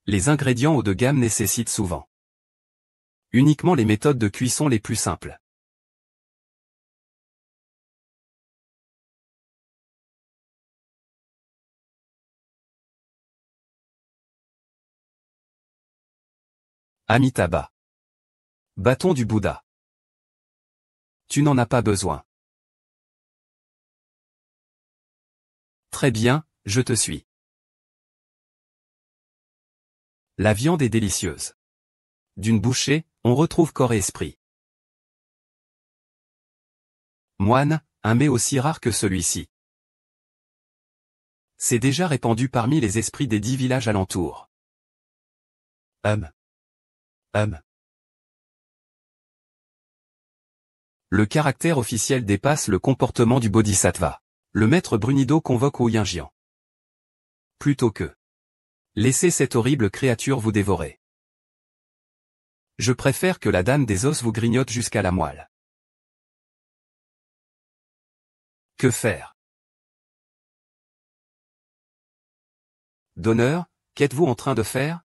Les ingrédients haut de gamme nécessitent souvent uniquement les méthodes de cuisson les plus simples. Amitabha. Bâton du Bouddha. Tu n'en as pas besoin. Très bien, je te suis. La viande est délicieuse. D'une bouchée, on retrouve corps et esprit. Moine, un mets aussi rare que celui-ci. C'est déjà répandu parmi les esprits des 10 villages alentours. Le caractère officiel dépasse le comportement du bodhisattva. Le maître Brunido convoque Ouyinjian. Plutôt que laissez cette horrible créature vous dévorer. Je préfère que la dame des os vous grignote jusqu'à la moelle. Que faire? Donneur, qu'êtes-vous en train de faire?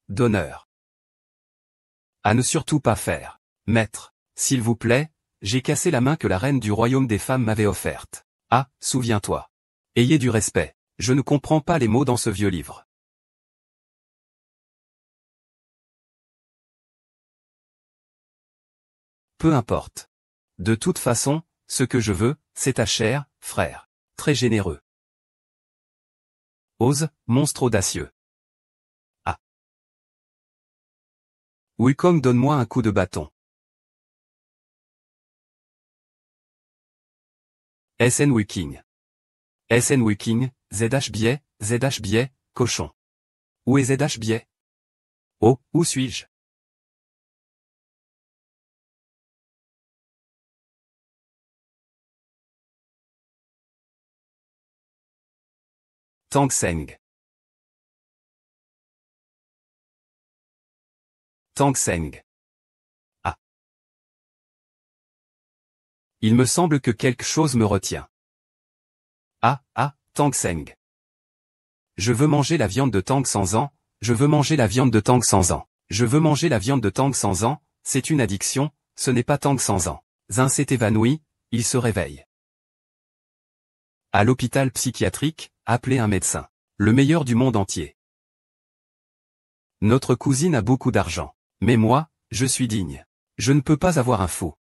Donneur. À ne surtout pas faire. Maître, s'il vous plaît, j'ai cassé la main que la reine du royaume des femmes m'avait offerte. Ah, souviens-toi. Ayez du respect. Je ne comprends pas les mots dans ce vieux livre. Peu importe. De toute façon, ce que je veux, c'est ta chair, frère. Très généreux. Ose, monstre audacieux. Ah. Wukong, donne-moi un coup de bâton. SN Wiking. SN Wiking, ZH biais, cochon. Où est ZH biais? Oh, où suis-je? Tang Seng. Tang Seng. Ah. Il me semble que quelque chose me retient. Tang Seng. Je veux manger la viande de Tang sans an, je veux manger la viande de Tang sans an. Je veux manger la viande de Tang sans an, c'est une addiction, ce n'est pas Tang sans an. Zin s'est évanoui, il se réveille. À l'hôpital psychiatrique, appelez un médecin. Le meilleur du monde entier. Notre cousine a beaucoup d'argent. Mais moi, je suis digne. Je ne peux pas avoir un fou.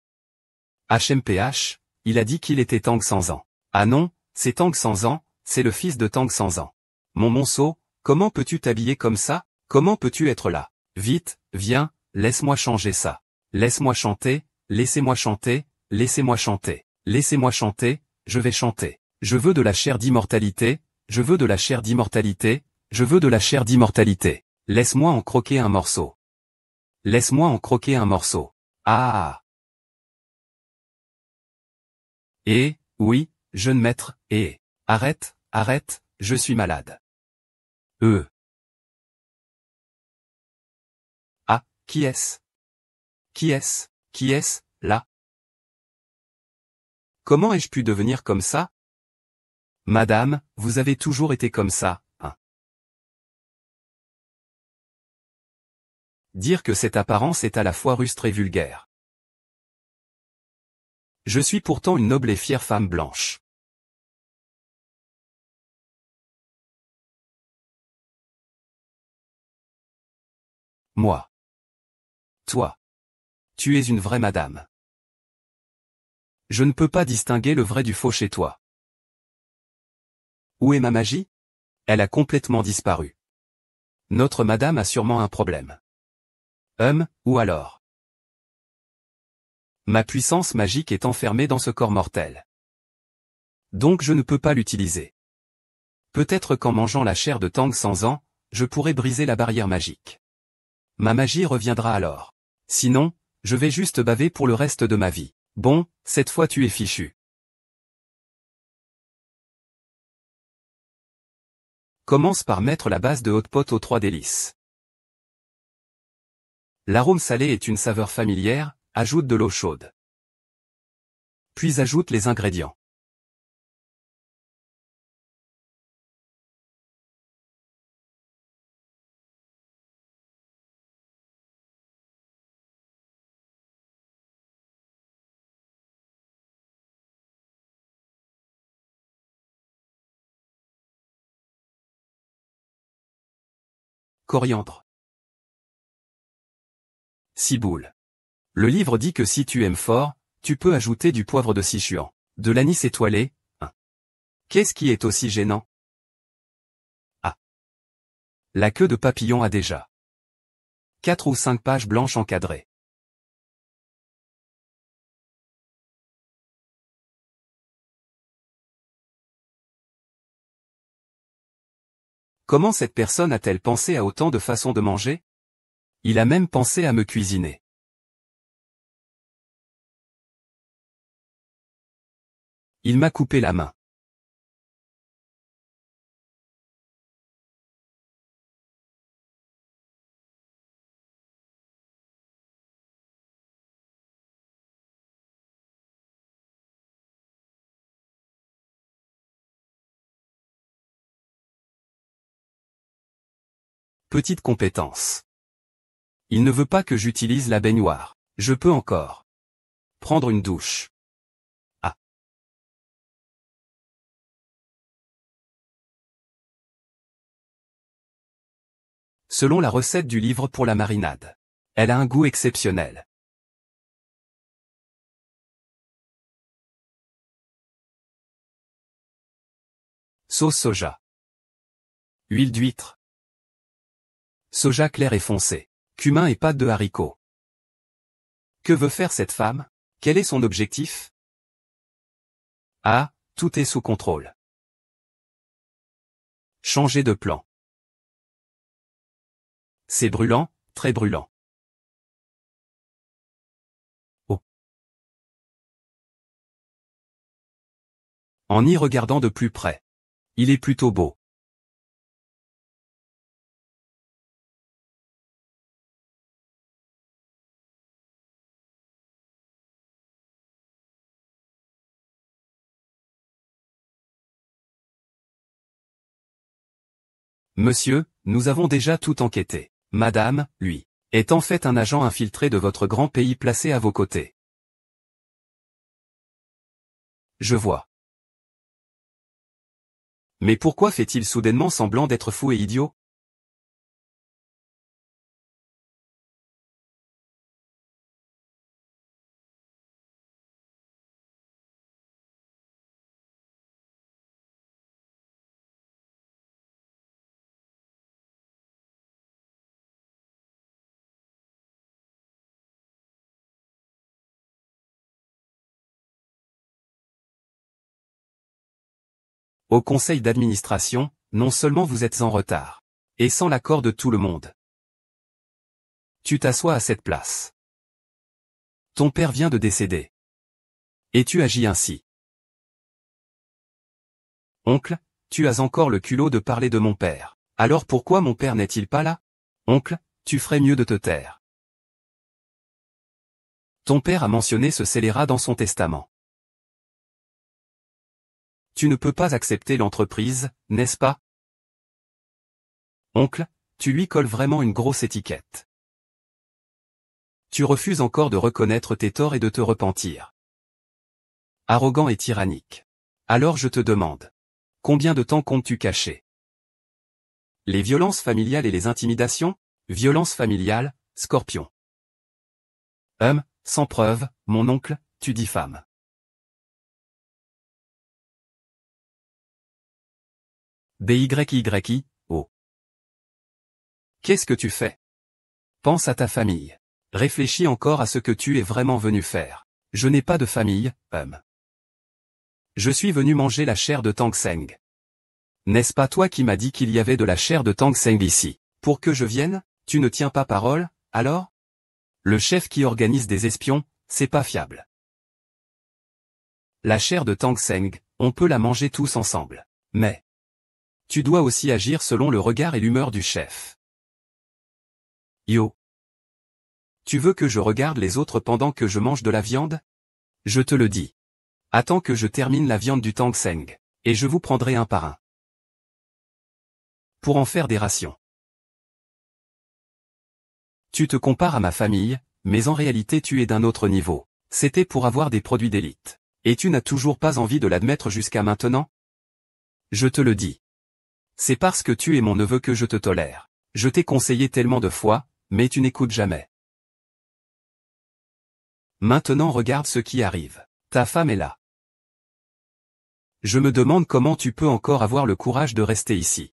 HMPH, il a dit qu'il était Tang sans an. Ah non, c'est Tang sans an, c'est le fils de Tang sans an. Mon monceau, comment peux-tu t'habiller comme ça? Comment peux-tu être là? Vite, viens, laisse-moi changer ça. Laisse-moi chanter, laissez-moi chanter, laissez-moi chanter. Laissez-moi chanter, je vais chanter. Je veux de la chair d'immortalité, je veux de la chair d'immortalité, je veux de la chair d'immortalité. Laisse-moi en croquer un morceau. Laisse-moi en croquer un morceau. Ah. Et, oui, jeune maître, et. Arrête, arrête, je suis malade. Ah, qui est-ce? Qui est-ce? Qui est-ce, là? Comment ai-je pu devenir comme ça? Madame, vous avez toujours été comme ça, hein. Dire que cette apparence est à la fois rustre et vulgaire. Je suis pourtant une noble et fière femme blanche. Moi. Toi. Tu es une vraie madame. Je ne peux pas distinguer le vrai du faux chez toi. Où est ma magie? Elle a complètement disparu. Notre madame a sûrement un problème. Ou alors? Ma puissance magique est enfermée dans ce corps mortel. Donc je ne peux pas l'utiliser. Peut-être qu'en mangeant la chair de Tang sans an, je pourrai briser la barrière magique. Ma magie reviendra alors. Sinon, je vais juste baver pour le reste de ma vie. Bon, cette fois tu es fichu. Commence par mettre la base de hot pot aux 3 délices. L'arôme salé est une saveur familière, ajoute de l'eau chaude. Puis ajoute les ingrédients. coriandre. Ciboule. Le livre dit que si tu aimes fort, tu peux ajouter du poivre de Sichuan, de l'anis étoilé, Qu'est-ce qui est aussi gênant? Ah. La queue de papillon a déjà 4 ou 5 pages blanches encadrées. Comment cette personne a-t-elle pensé à autant de façons de manger? Il a même pensé à me cuisiner. Il m'a coupé la main. Petite compétence. Il ne veut pas que j'utilise la baignoire. Je peux encore prendre une douche. Ah. Selon la recette du livre pour la marinade, elle a un goût exceptionnel. Sauce soja. Huile d'huître. Soja clair et foncé. Cumin et pâte de haricots. Que veut faire cette femme? Quel est son objectif? Ah, tout est sous contrôle. Changer de plan. C'est brûlant, très brûlant. Oh. En y regardant de plus près. Il est plutôt beau. Monsieur, nous avons déjà tout enquêté. Madame, lui, est en fait un agent infiltré de votre grand pays placé à vos côtés. Je vois. Mais pourquoi fait-il soudainement semblant d'être fou et idiot? Au conseil d'administration, non seulement vous êtes en retard, et sans l'accord de tout le monde. Tu t'assois à cette place. Ton père vient de décéder. Et tu agis ainsi. Oncle, tu as encore le culot de parler de mon père. Alors pourquoi mon père n'est-il pas là? Oncle, tu ferais mieux de te taire. Ton père a mentionné ce scélérat dans son testament. Tu ne peux pas accepter l'entreprise, n'est-ce pas? Oncle, tu lui colles vraiment une grosse étiquette. Tu refuses encore de reconnaître tes torts et de te repentir. Arrogant et tyrannique. Alors je te demande. Combien de temps comptes-tu cacher? Les violences familiales et les intimidations? Violence familiale, Scorpion. Sans preuve, mon oncle, tu diffames. BYYI, oh. Qu'est-ce que tu fais? Pense à ta famille. Réfléchis encore à ce que tu es vraiment venu faire. Je n'ai pas de famille, Je suis venu manger la chair de Tang Seng. N'est-ce pas toi qui m'as dit qu'il y avait de la chair de Tang Seng ici? Pour que je vienne, tu ne tiens pas parole, alors? Le chef qui organise des espions, c'est pas fiable. La chair de Tang Seng, on peut la manger tous ensemble. Mais tu dois aussi agir selon le regard et l'humeur du chef. Yo. Tu veux que je regarde les autres pendant que je mange de la viande? Je te le dis. Attends que je termine la viande du Tang Seng, et je vous prendrai un par un. Pour en faire des rations. Tu te compares à ma famille, mais en réalité tu es d'un autre niveau. C'était pour avoir des produits d'élite. Et tu n'as toujours pas envie de l'admettre jusqu'à maintenant? Je te le dis. C'est parce que tu es mon neveu que je te tolère. Je t'ai conseillé tellement de fois, mais tu n'écoutes jamais. Maintenant regarde ce qui arrive. Ta femme est là. Je me demande comment tu peux encore avoir le courage de rester ici.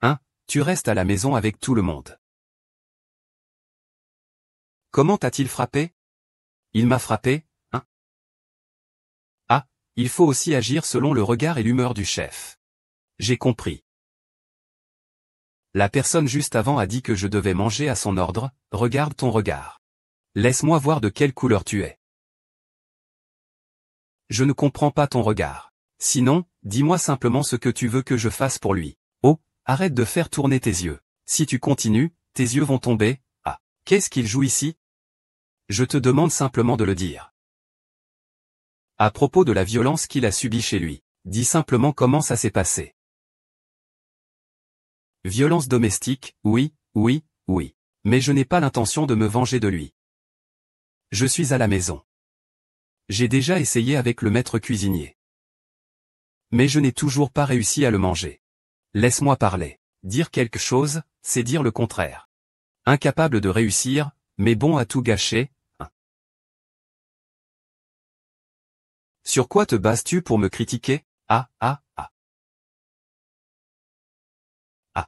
Hein, tu restes à la maison avec tout le monde. Comment t'a-t-il frappé? Il m'a frappé, hein? Ah, il faut aussi agir selon le regard et l'humeur du chef. J'ai compris. La personne juste avant a dit que je devais manger à son ordre, regarde ton regard. Laisse-moi voir de quelle couleur tu es. Je ne comprends pas ton regard. Sinon, dis-moi simplement ce que tu veux que je fasse pour lui. Oh, arrête de faire tourner tes yeux. Si tu continues, tes yeux vont tomber. Ah, qu'est-ce qu'il joue ici? Je te demande simplement de le dire. À propos de la violence qu'il a subie chez lui, dis simplement comment ça s'est passé. Violence domestique, oui, oui, oui. Mais je n'ai pas l'intention de me venger de lui. Je suis à la maison. J'ai déjà essayé avec le maître cuisinier. Mais je n'ai toujours pas réussi à le manger. Laisse-moi parler. Dire quelque chose, c'est dire le contraire. Incapable de réussir, mais bon à tout gâcher, hein. Sur quoi te bases-tu pour me critiquer? Ah, ah, ah. Ah.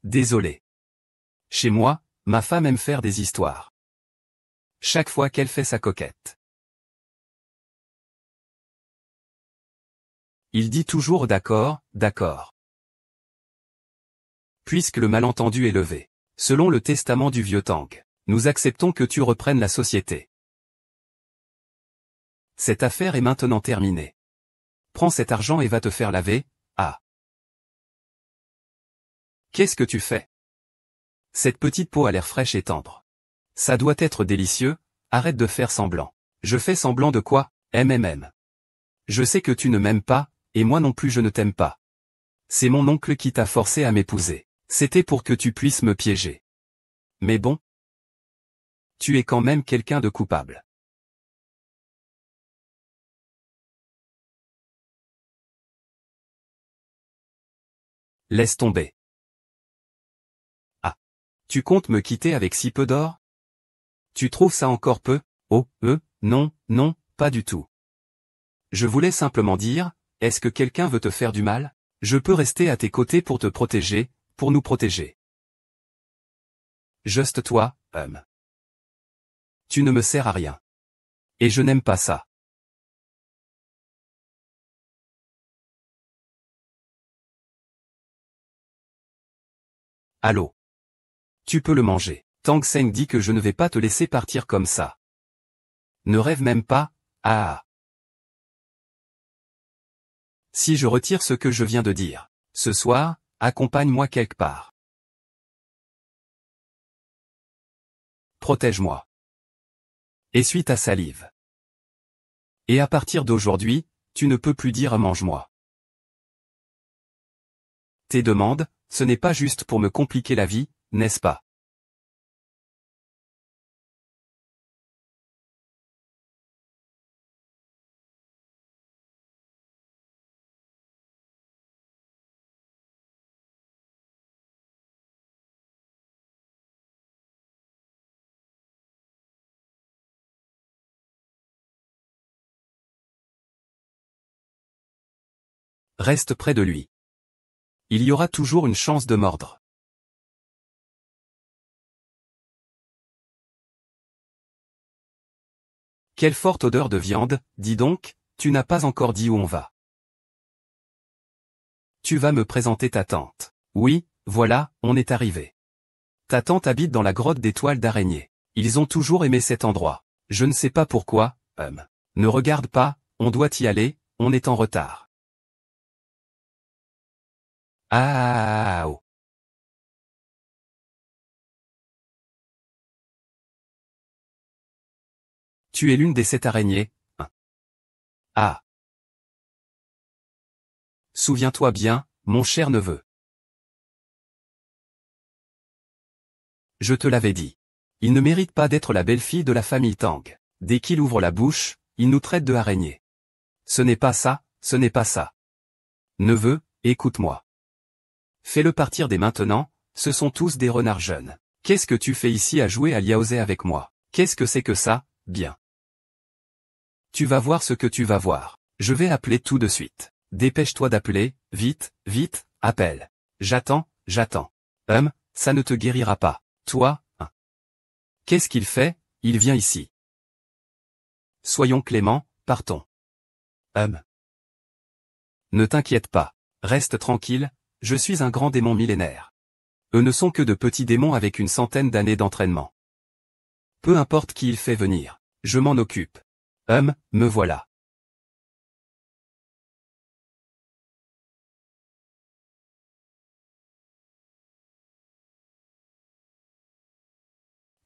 Désolé. Chez moi, ma femme aime faire des histoires. Chaque fois qu'elle fait sa coquette. Il dit toujours d'accord, d'accord. Puisque le malentendu est levé. Selon le testament du vieux Tang, nous acceptons que tu reprennes la société. Cette affaire est maintenant terminée. Prends cet argent et va te faire laver. Ah. Qu'est-ce que tu fais? Cette petite peau a l'air fraîche et tendre. Ça doit être délicieux, arrête de faire semblant. Je fais semblant de quoi? MMM. Je sais que tu ne m'aimes pas, et moi non plus je ne t'aime pas. C'est mon oncle qui t'a forcé à m'épouser. C'était pour que tu puisses me piéger. Mais bon. Tu es quand même quelqu'un de coupable. Laisse tomber. Ah. Tu comptes me quitter avec si peu d'or? Tu trouves ça encore peu? Oh, non, non, pas du tout. Je voulais simplement dire, est-ce que quelqu'un veut te faire du mal? Je peux rester à tes côtés pour te protéger, pour nous protéger. Juste toi, Tu ne me sers à rien. Et je n'aime pas ça. Allô? Tu peux le manger. Tang Seng dit que je ne vais pas te laisser partir comme ça. Ne rêve même pas, ah. Si je retire ce que je viens de dire, ce soir, accompagne-moi quelque part. Protège-moi. Essuie ta salive. Et à partir d'aujourd'hui, tu ne peux plus dire mange-moi. Tes demandes, ce n'est pas juste pour me compliquer la vie, n'est-ce pas? Reste près de lui. Il y aura toujours une chance de mordre. Quelle forte odeur de viande, dis donc, tu n'as pas encore dit où on va. Tu vas me présenter ta tante. Oui, voilà, on est arrivé. Ta tante habite dans la grotte des toiles d'araignée. Ils ont toujours aimé cet endroit. Je ne sais pas pourquoi, Ne regarde pas, on doit y aller, on est en retard. Ah, oh. Tu es l'une des 7 araignées. Ah. Souviens-toi bien, mon cher neveu. Je te l'avais dit. Il ne mérite pas d'être la belle-fille de la famille Tang. Dès qu'il ouvre la bouche, il nous traite de araignées. Ce n'est pas ça, ce n'est pas ça. Neveu, écoute-moi. Fais-le partir dès maintenant, ce sont tous des renards jeunes. Qu'est-ce que tu fais ici à jouer à Liaozé avec moi? Qu'est-ce que c'est que ça? Bien. Tu vas voir ce que tu vas voir. Je vais appeler tout de suite. Dépêche-toi d'appeler, vite, vite, appelle. J'attends, j'attends. Ça ne te guérira pas. Toi, hein. Qu'est-ce qu'il fait? Il vient ici. Soyons cléments, partons. Ne t'inquiète pas. Reste tranquille, je suis un grand démon millénaire. Eux ne sont que de petits démons avec une centaine d'années d'entraînement. Peu importe qui il fait venir, je m'en occupe. Me voilà.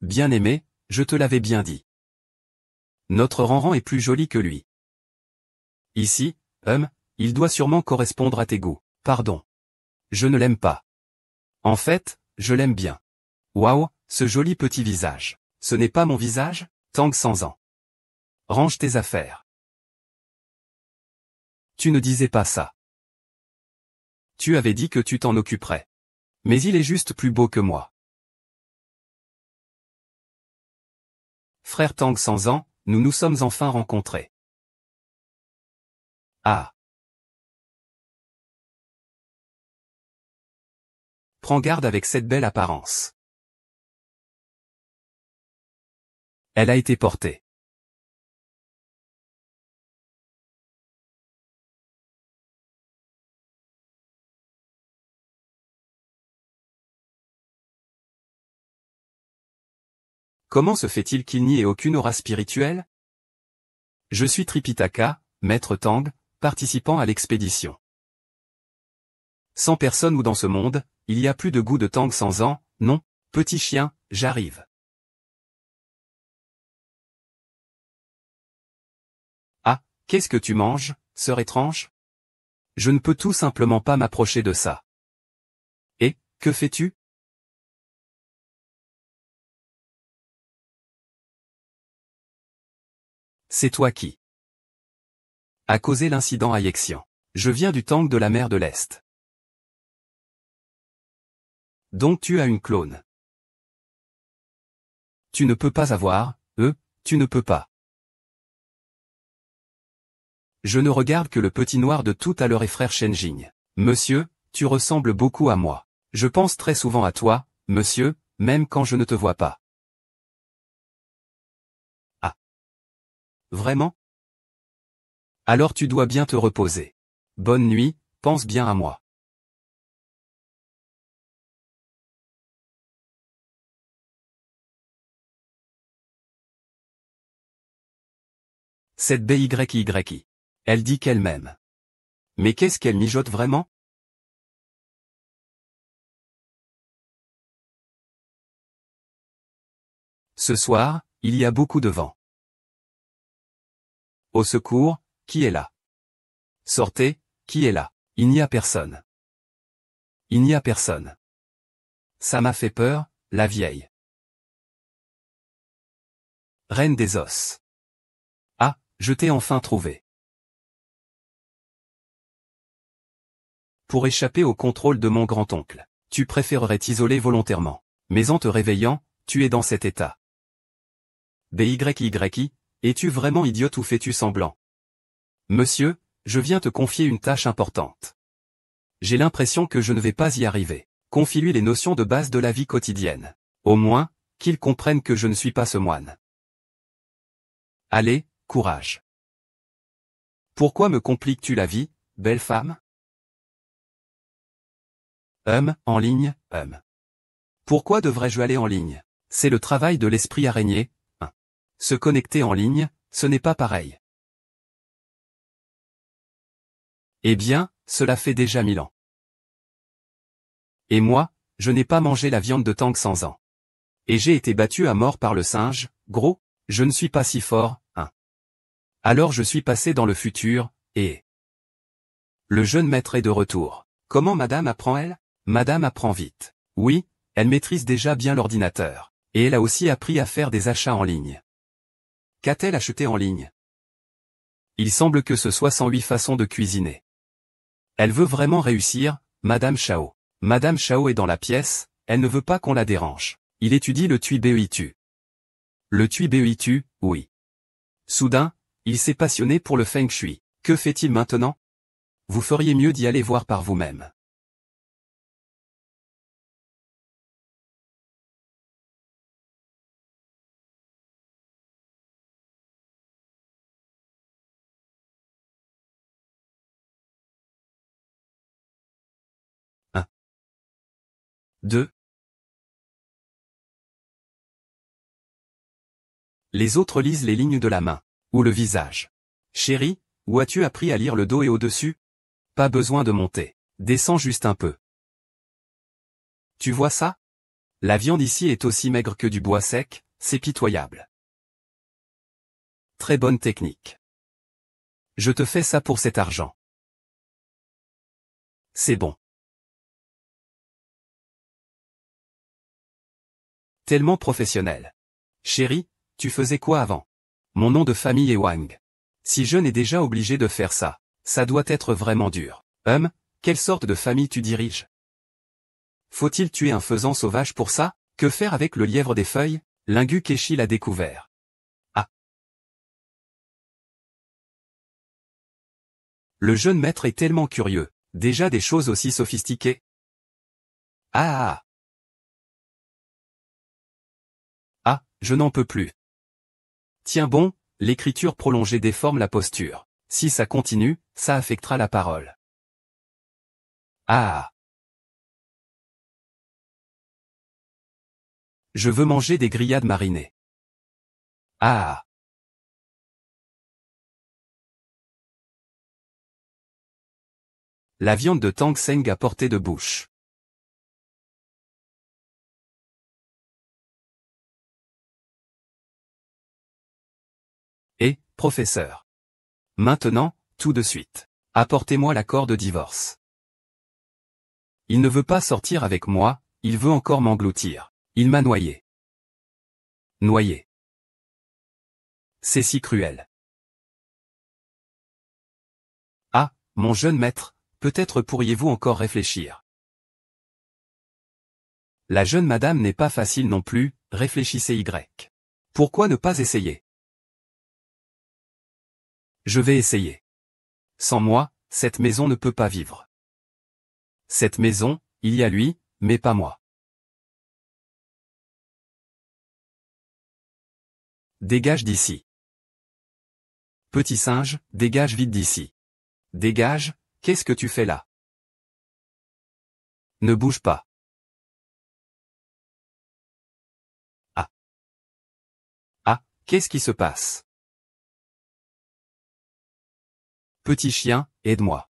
Bien-aimé, je te l'avais bien dit. Notre Ranran est plus joli que lui. Ici, il doit sûrement correspondre à tes goûts. Pardon. Je ne l'aime pas. En fait, je l'aime bien. Waouh, ce joli petit visage. Ce n'est pas mon visage, Tang 100 ans. Range tes affaires. Tu ne disais pas ça. Tu avais dit que tu t'en occuperais. Mais il est juste plus beau que moi. Frère Tang 100 ans, nous nous sommes enfin rencontrés. Ah. Prends garde avec cette belle apparence. Elle a été portée. Comment se fait-il qu'il n'y ait aucune aura spirituelle? Je suis Tripitaka, maître Tang, participant à l'expédition. 100 personnes ou dans ce monde, il y a plus de goût de Tang 100 ans, non, petit chien, j'arrive. Ah, qu'est-ce que tu manges, sœur étrange? Je ne peux tout simplement pas m'approcher de ça. Et, que fais-tu? C'est toi qui a causé l'incident à Yexian. Je viens du Tang de la mer de l'Est. Donc tu as une clone. Tu ne peux pas avoir, tu ne peux pas. Je ne regarde que le petit noir de tout à l'heure et frère Shenjing. Monsieur, tu ressembles beaucoup à moi. Je pense très souvent à toi, monsieur, même quand je ne te vois pas. Ah. Vraiment? Alors tu dois bien te reposer. Bonne nuit, pense bien à moi. Cette BYY. Elle dit qu'elle m'aime. Mais qu'est-ce qu'elle mijote vraiment? Ce soir, il y a beaucoup de vent. Au secours, qui est là? Sortez, qui est là? Il n'y a personne. Il n'y a personne. Ça m'a fait peur, la vieille. Reine des os. Ah, je t'ai enfin trouvé. Pour échapper au contrôle de mon grand-oncle, tu préférerais t'isoler volontairement. Mais en te réveillant, tu es dans cet état. BYY, es-tu vraiment idiote ou fais-tu semblant? Monsieur, je viens te confier une tâche importante. J'ai l'impression que je ne vais pas y arriver. Confie-lui les notions de base de la vie quotidienne. Au moins, qu'il comprenne que je ne suis pas ce moine. Allez, courage. Pourquoi me compliques-tu la vie, belle femme? En ligne, Pourquoi devrais-je aller en ligne? C'est le travail de l'esprit araignée. Se connecter en ligne, ce n'est pas pareil. Eh bien, cela fait déjà 1000 ans. Et moi, je n'ai pas mangé la viande de Tang 100 ans. Et j'ai été battu à mort par le singe, gros, je ne suis pas si fort, Alors je suis passé dans le futur, et... Le jeune maître est de retour. Comment madame apprend-elle? Madame apprend vite. Oui, elle maîtrise déjà bien l'ordinateur. Et elle a aussi appris à faire des achats en ligne. Qu'a-t-elle acheté en ligne? Il semble que ce soit 108 façons de cuisiner. Elle veut vraiment réussir, Madame Chao. Madame Chao est dans la pièce, elle ne veut pas qu'on la dérange. Il étudie le Tui Beitu. Le Tui Beitu, oui. Soudain, il s'est passionné pour le Feng Shui. Que fait-il maintenant? Vous feriez mieux d'y aller voir par vous-même. Un, 2. Les autres lisent les lignes de la main. Ou le visage. Chérie, où as-tu appris à lire le dos et au-dessus? Pas besoin de monter. Descends juste un peu. Tu vois ça? La viande ici est aussi maigre que du bois sec, c'est pitoyable. Très bonne technique. Je te fais ça pour cet argent. C'est bon. Tellement professionnel. Chérie, tu faisais quoi avant? Mon nom de famille est Wang. Si jeune est déjà obligé de faire ça, ça doit être vraiment dur. Quelle sorte de famille tu diriges? Faut-il tuer un faisan sauvage pour ça? Que faire avec le lièvre des feuilles? Lingu Keshi l'a découvert. Ah. Le jeune maître est tellement curieux. Déjà des choses aussi sophistiquées. Ah. Ah, je n'en peux plus. Tiens bon, l'écriture prolongée déforme la posture. Si ça continue, ça affectera la parole. Ah. Je veux manger des grillades marinées. Ah. La viande de Tang Seng à portée de bouche. Et, professeur. Maintenant, tout de suite. Apportez-moi l'accord de divorce. Il ne veut pas sortir avec moi, il veut encore m'engloutir. Il m'a noyé. Noyé. C'est si cruel. Ah, mon jeune maître, peut-être pourriez-vous encore réfléchir. La jeune madame n'est pas facile non plus, réfléchissez Y. Pourquoi ne pas essayer? Je vais essayer. Sans moi, cette maison ne peut pas vivre. Cette maison, il y a lui, mais pas moi. Dégage d'ici. Petit singe, dégage vite d'ici. Dégage, qu'est-ce que tu fais là? Ne bouge pas. Ah. Ah, qu'est-ce qui se passe? Petit chien, aide-moi.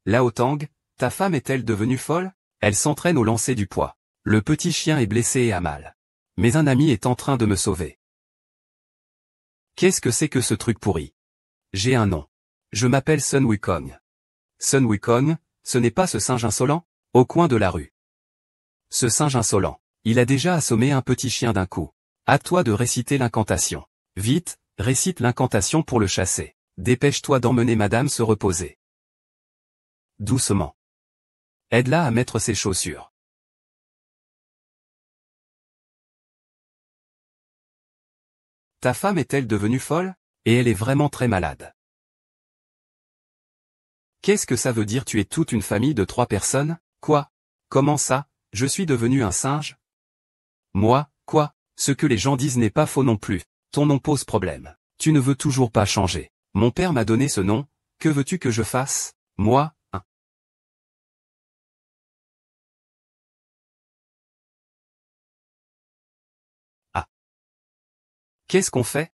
Lao Tang, ta femme est-elle devenue folle? Elle s'entraîne au lancer du poids. Le petit chien est blessé et a mal. Mais un ami est en train de me sauver. Qu'est-ce que c'est que ce truc pourri? J'ai un nom. Je m'appelle Sun Wukong. Sun Wukong, ce n'est pas ce singe insolent? Au coin de la rue. Ce singe insolent. Il a déjà assommé un petit chien d'un coup. À toi de réciter l'incantation. Vite, récite l'incantation pour le chasser. Dépêche-toi d'emmener madame se reposer. Doucement. Aide-la à mettre ses chaussures. Ta femme est-elle devenue folle? Et elle est vraiment très malade. Qu'est-ce que ça veut dire tuer toute une famille de 3 personnes? Quoi? Comment ça? Je suis devenu un singe? Moi, quoi? Ce que les gens disent n'est pas faux non plus. Ton nom pose problème. Tu ne veux toujours pas changer. Mon père m'a donné ce nom, que veux-tu que je fasse? Moi, hein. Ah. Qu'est-ce qu'on fait?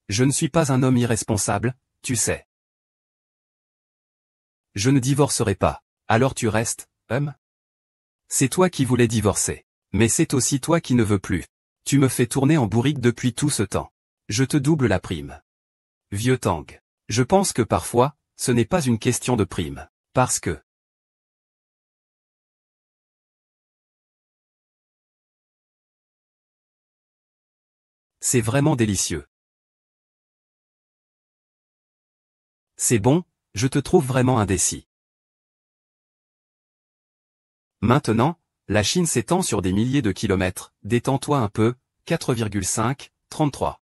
Je ne suis pas un homme irresponsable, tu sais. Je ne divorcerai pas. Alors tu restes, C'est toi qui voulais divorcer. Mais c'est aussi toi qui ne veux plus. Tu me fais tourner en bourrique depuis tout ce temps. Je te double la prime. Vieux Tang. Je pense que parfois, ce n'est pas une question de prime. Parce que... C'est vraiment délicieux. C'est bon, je te trouve vraiment indécis. Maintenant, la Chine s'étend sur des milliers de kilomètres, détends-toi un peu, 4,5, 33.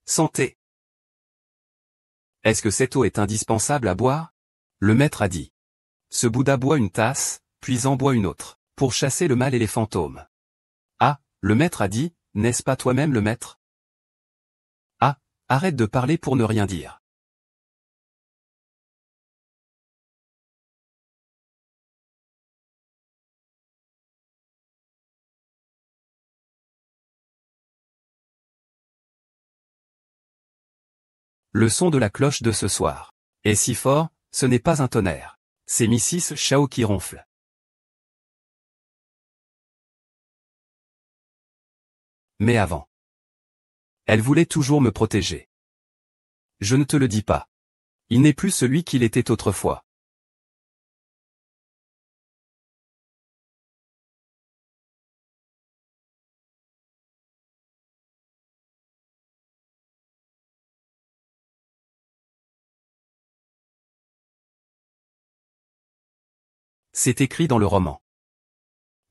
Santé. Est-ce que cette eau est indispensable à boire? Le maître a dit. Ce Bouddha boit une tasse, puis en boit une autre, pour chasser le mal et les fantômes. Ah, le maître a dit, n'est-ce pas toi-même le maître? Ah, arrête de parler pour ne rien dire. Le son de la cloche de ce soir est si fort, ce n'est pas un tonnerre. C'est Mrs. Chao qui ronfle. Mais avant. Elle voulait toujours me protéger. Je ne te le dis pas. Il n'est plus celui qu'il était autrefois. C'est écrit dans le roman.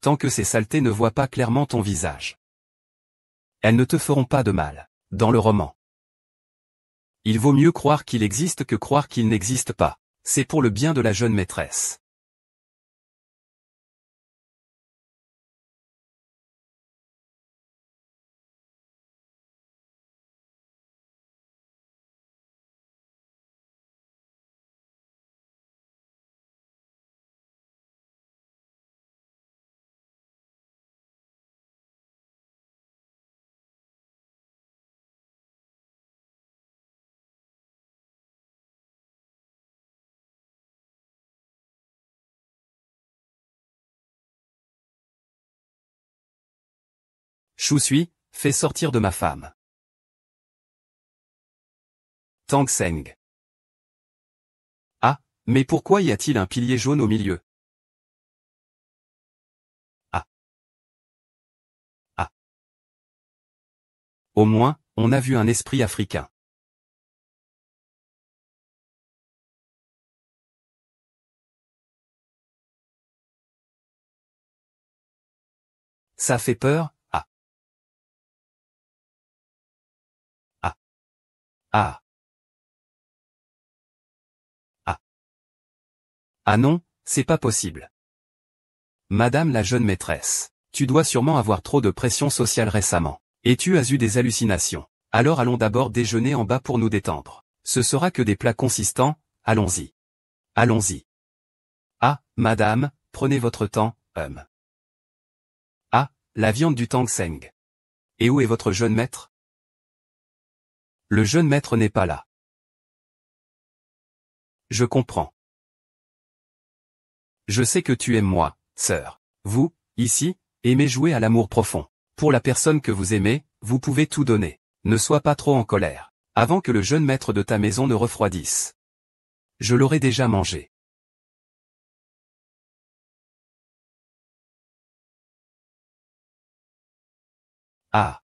Tant que ces saletés ne voient pas clairement ton visage, elles ne te feront pas de mal. Dans le roman. Il vaut mieux croire qu'il existe que croire qu'il n'existe pas. C'est pour le bien de la jeune maîtresse. Chou suis, fais sortir de ma femme. Tang Seng. Ah, mais pourquoi y a-t-il un pilier jaune au milieu? Ah. Ah. Au moins, on a vu un esprit africain. Ça fait peur, ah. Ah. Ah. Ah. Ah non, c'est pas possible. Madame la jeune maîtresse, tu dois sûrement avoir trop de pression sociale récemment. Et tu as eu des hallucinations. Alors allons d'abord déjeuner en bas pour nous détendre. Ce sera que des plats consistants, allons-y. Allons-y. Ah, madame, prenez votre temps, Ah, la viande du Tang Seng. Et où est votre jeune maître? Le jeune maître n'est pas là. Je comprends. Je sais que tu aimes moi, sœur. Vous, ici, aimez jouer à l'amour profond. Pour la personne que vous aimez, vous pouvez tout donner. Ne sois pas trop en colère. Avant que le jeune maître de ta maison ne refroidisse. Je l'aurais déjà mangé. Ah.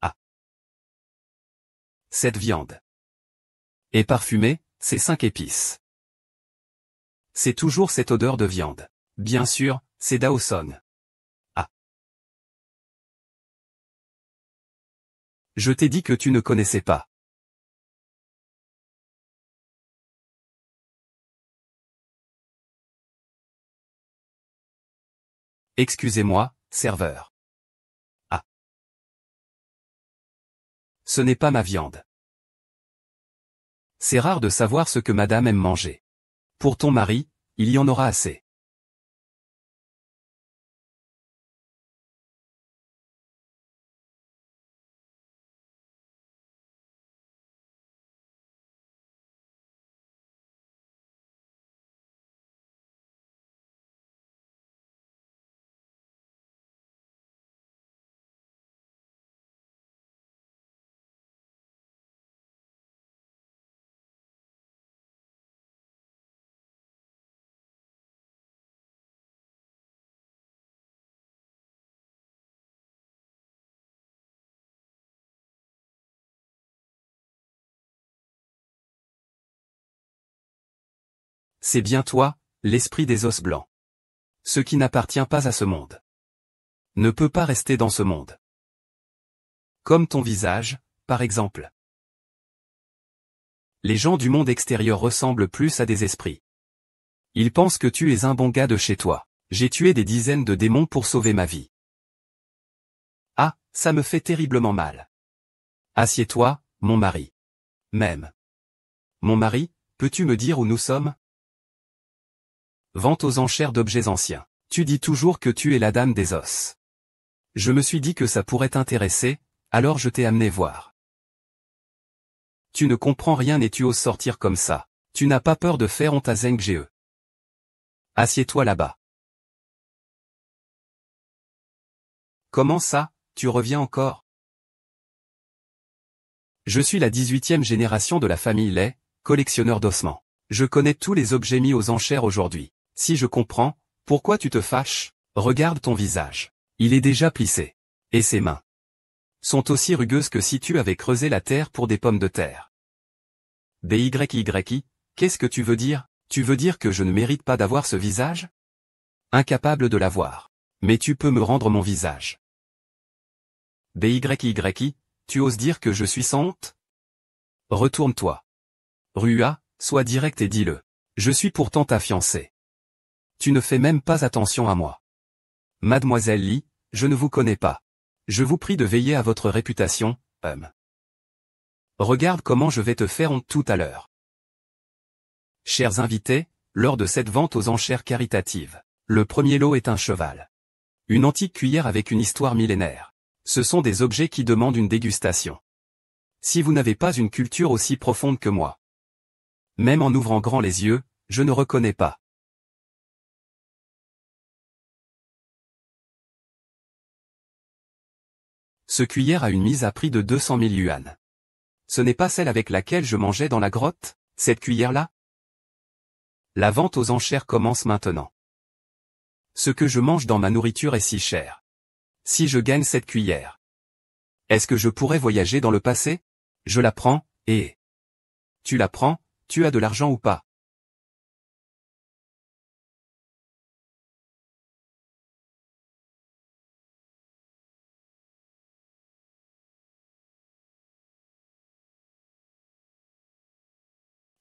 Ah. Cette viande est parfumée, c'est 5 épices. C'est toujours cette odeur de viande. Bien sûr, c'est Dawson. Ah. Je t'ai dit que tu ne connaissais pas. Excusez-moi, serveur. Ah. Ce n'est pas ma viande. C'est rare de savoir ce que madame aime manger. Pour ton mari, il y en aura assez. C'est bien toi, l'esprit des os blancs. Ce qui n'appartient pas à ce monde ne peut pas rester dans ce monde. Comme ton visage, par exemple. Les gens du monde extérieur ressemblent plus à des esprits. Ils pensent que tu es un bon gars de chez toi. J'ai tué des dizaines de démons pour sauver ma vie. Ah, ça me fait terriblement mal. Assieds-toi, mon mari. Même. Mon mari, peux-tu me dire où nous sommes? Vente aux enchères d'objets anciens. Tu dis toujours que tu es la dame des os. Je me suis dit que ça pourrait t'intéresser, alors je t'ai amené voir. Tu ne comprends rien et tu oses sortir comme ça. Tu n'as pas peur de faire honte à Zheng Ge. Assieds-toi là-bas. Comment ça, tu reviens encore? Je suis la 18e génération de la famille Lei, collectionneur d'ossements. Je connais tous les objets mis aux enchères aujourd'hui. Si je comprends, pourquoi tu te fâches? Regarde ton visage. Il est déjà plissé. Et ses mains sont aussi rugueuses que si tu avais creusé la terre pour des pommes de terre. BYY, qu'est-ce que tu veux dire? Tu veux dire que je ne mérite pas d'avoir ce visage? Incapable de l'avoir. Mais tu peux me rendre mon visage. BYY, tu oses dire que je suis sans honte? Retourne-toi. Rua, sois direct et dis-le. Je suis pourtant ta fiancée. Tu ne fais même pas attention à moi. Mademoiselle Lee, je ne vous connais pas. Je vous prie de veiller à votre réputation, Regarde comment je vais te faire honte tout à l'heure. Chers invités, lors de cette vente aux enchères caritatives, le premier lot est un cheval. Une antique cuillère avec une histoire millénaire. Ce sont des objets qui demandent une dégustation. Si vous n'avez pas une culture aussi profonde que moi, même en ouvrant grand les yeux, je ne reconnais pas. Ce cuillère a une mise à prix de 200 000 yuan. Ce n'est pas celle avec laquelle je mangeais dans la grotte, cette cuillère-là? La vente aux enchères commence maintenant. Ce que je mange dans ma nourriture est si cher. Si je gagne cette cuillère, est-ce que je pourrais voyager dans le passé? Je la prends, et... Tu la prends, tu as de l'argent ou pas?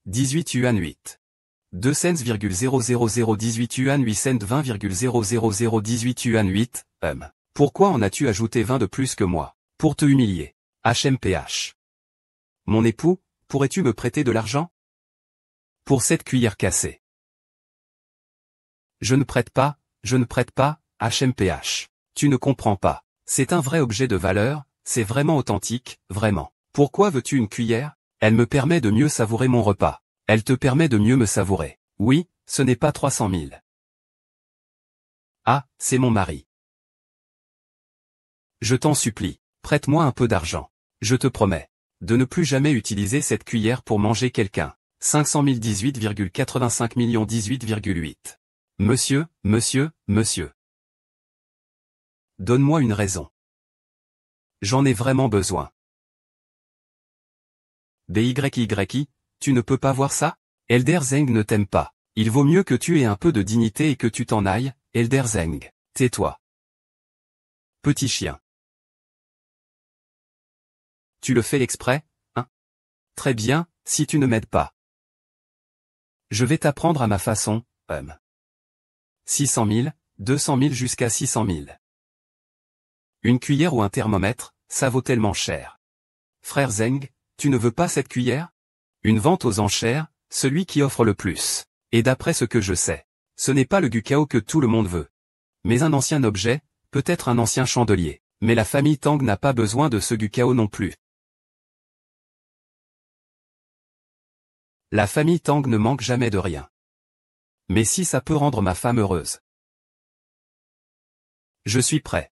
« 18 yuan 8. 2 cents, 00018 yuan 8 cents 20,00018 yuan 8, Pourquoi en as-tu ajouté 20 de plus que moi? Pour te humilier. HMPH. Mon époux, pourrais-tu me prêter de l'argent? Pour cette cuillère cassée. Je ne prête pas, HMPH. Tu ne comprends pas. C'est un vrai objet de valeur, c'est vraiment authentique, vraiment. Pourquoi veux-tu une cuillère? Elle me permet de mieux savourer mon repas. Elle te permet de mieux me savourer. Oui, ce n'est pas 300 000. Ah, c'est mon mari. Je t'en supplie, prête-moi un peu d'argent. Je te promets de ne plus jamais utiliser cette cuillère pour manger quelqu'un. 500 000 18,85 millions 18,8. Monsieur, monsieur. Donne-moi une raison. J'en ai vraiment besoin. BYY, tu ne peux pas voir ça? Elder Zeng ne t'aime pas. Il vaut mieux que tu aies un peu de dignité et que tu t'en ailles, Elder Zeng. Tais-toi. Petit chien. Tu le fais exprès, hein? Très bien, si tu ne m'aides pas. Je vais t'apprendre à ma façon, 600 000, 200 000 jusqu'à 600 000. Une cuillère ou un thermomètre, ça vaut tellement cher. Frère Zeng, tu ne veux pas cette cuillère? Une vente aux enchères, celui qui offre le plus. Et d'après ce que je sais, ce n'est pas le Gukao que tout le monde veut. Mais un ancien objet, peut-être un ancien chandelier. Mais la famille Tang n'a pas besoin de ce Gukao non plus. La famille Tang ne manque jamais de rien. Mais si ça peut rendre ma femme heureuse. Je suis prêt.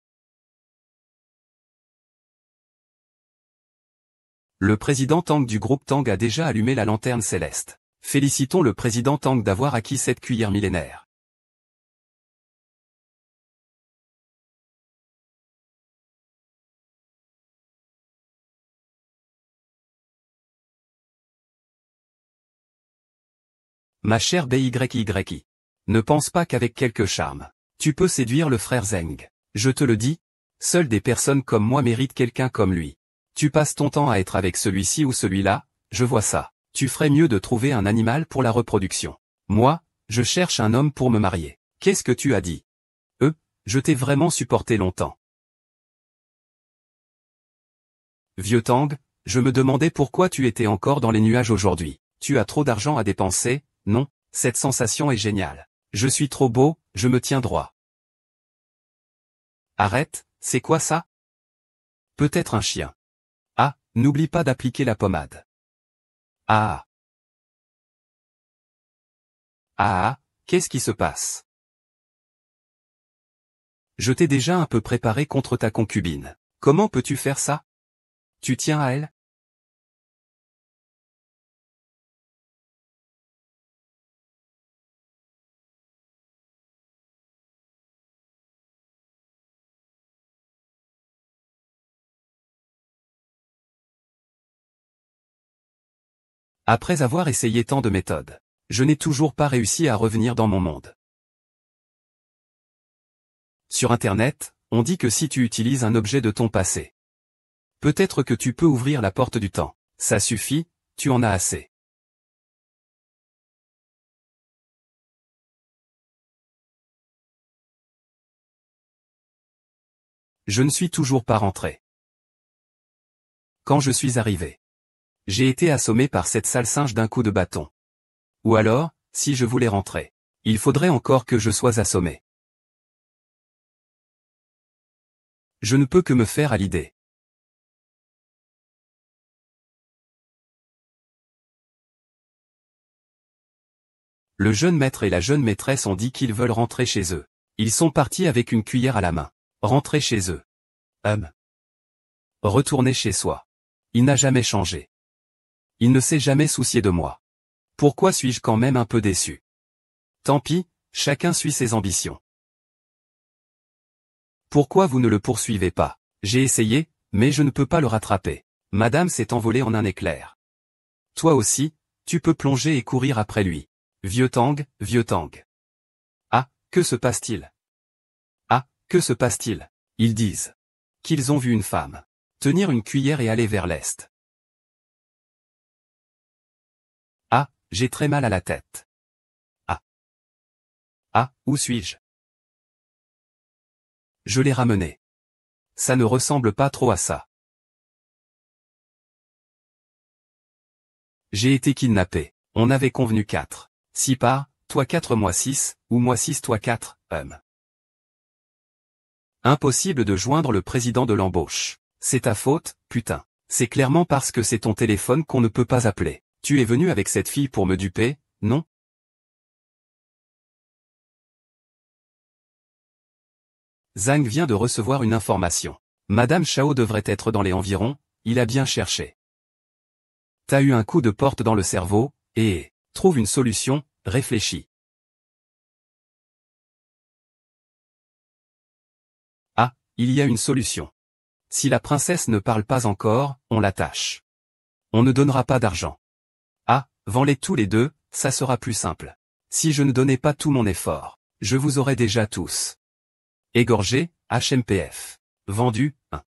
Le président Tang du groupe Tang a déjà allumé la lanterne céleste. Félicitons le président Tang d'avoir acquis cette cuillère millénaire. Ma chère BYYI. Ne pense pas qu'avec quelques charmes, tu peux séduire le frère Zeng. Je te le dis, seules des personnes comme moi méritent quelqu'un comme lui. Tu passes ton temps à être avec celui-ci ou celui-là, je vois ça. Tu ferais mieux de trouver un animal pour la reproduction. Moi, je cherche un homme pour me marier. Qu'est-ce que tu as dit? Je t'ai vraiment supporté longtemps. Vieux Tang, je me demandais pourquoi tu étais encore dans les nuages aujourd'hui. Tu as trop d'argent à dépenser, non? Cette sensation est géniale. Je suis trop beau, je me tiens droit. Arrête, c'est quoi ça? Peut-être un chien. Ah, n'oublie pas d'appliquer la pommade. Ah. Ah, qu'est-ce qui se passe? Je t'ai déjà un peu préparé contre ta concubine. Comment peux-tu faire ça? Tu tiens à elle? Après avoir essayé tant de méthodes, je n'ai toujours pas réussi à revenir dans mon monde. Sur Internet, on dit que si tu utilises un objet de ton passé, peut-être que tu peux ouvrir la porte du temps. Ça suffit, tu en as assez. Je ne suis toujours pas rentré. Quand je suis arrivé, j'ai été assommé par cette sale singe d'un coup de bâton. Ou alors, si je voulais rentrer, il faudrait encore que je sois assommé. Je ne peux que me faire à l'idée. Le jeune maître et la jeune maîtresse ont dit qu'ils veulent rentrer chez eux. Ils sont partis avec une cuillère à la main. Rentrer chez eux. Retourner chez soi. Il n'a jamais changé. Il ne s'est jamais soucié de moi. Pourquoi suis-je quand même un peu déçu? Tant pis, chacun suit ses ambitions. Pourquoi vous ne le poursuivez pas? J'ai essayé, mais je ne peux pas le rattraper. Madame s'est envolée en un éclair. Toi aussi, tu peux plonger et courir après lui. Vieux Tang, vieux Tang. Ah, que se passe-t-il? Ah, que se passe-t-il? Ils disent qu'ils ont vu une femme tenir une cuillère et aller vers l'est. Ah, j'ai très mal à la tête. Ah. Ah, où suis-je? Je l'ai ramené. Ça ne ressemble pas trop à ça. J'ai été kidnappé. On avait convenu 4. 6 parts, toi 4 moi 6, ou moi 6 toi 4, Impossible de joindre le président de l'embauche. C'est ta faute, putain. C'est clairement parce que c'est ton téléphone qu'on ne peut pas appeler. Tu es venu avec cette fille pour me duper, non? Zhang vient de recevoir une information. Madame Chao devrait être dans les environs, il a bien cherché. T'as eu un coup de porte dans le cerveau, et trouve une solution, réfléchis. Ah, il y a une solution. Si la princesse ne parle pas encore, on l'attache. On ne donnera pas d'argent. Ah, vends-les tous les deux, ça sera plus simple. Si je ne donnais pas tout mon effort, je vous aurais déjà tous égorgé, HMPF. Vendu, 1.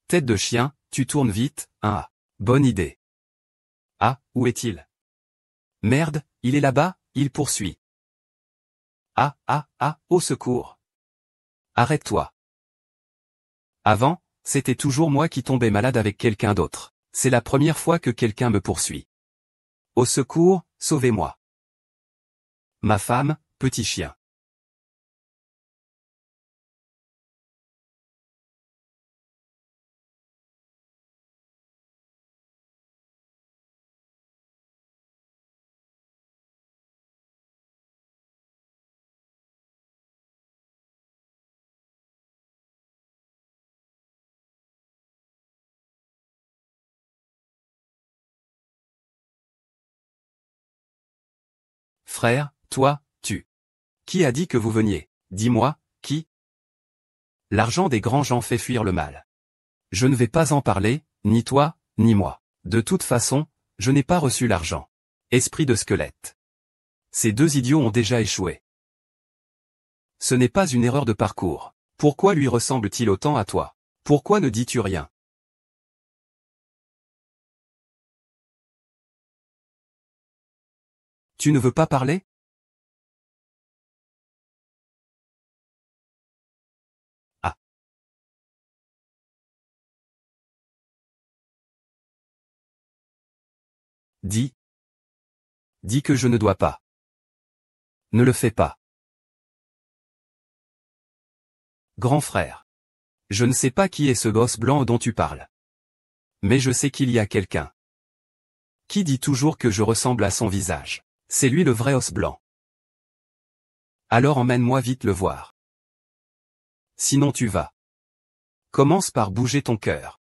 Tête de chien, tu tournes vite, 1. Ah, bonne idée. Ah, où est-il? Merde, il est là-bas, il poursuit. Ah, ah, ah, au secours. Arrête-toi. Avant, c'était toujours moi qui tombais malade avec quelqu'un d'autre. C'est la première fois que quelqu'un me poursuit. Au secours, sauvez-moi. Ma femme, petit chien. Frère, toi, tu. Qui a dit que vous veniez? Dis-moi, qui? L'argent des grands gens fait fuir le mal. Je ne vais pas en parler, ni toi, ni moi. De toute façon, je n'ai pas reçu l'argent. Esprit de squelette. Ces deux idiots ont déjà échoué. Ce n'est pas une erreur de parcours. Pourquoi lui ressemble-t-il autant à toi? Pourquoi ne dis-tu rien? Tu ne veux pas parler? Ah. Dis. Dis que je ne dois pas. Ne le fais pas. Grand frère. Je ne sais pas qui est ce gosse blanc dont tu parles. Mais je sais qu'il y a quelqu'un. Qui dit toujours que je ressemble à son visage. C'est lui le vrai os blanc. Alors emmène-moi vite le voir. Sinon tu vas. Commence par bouger ton cœur.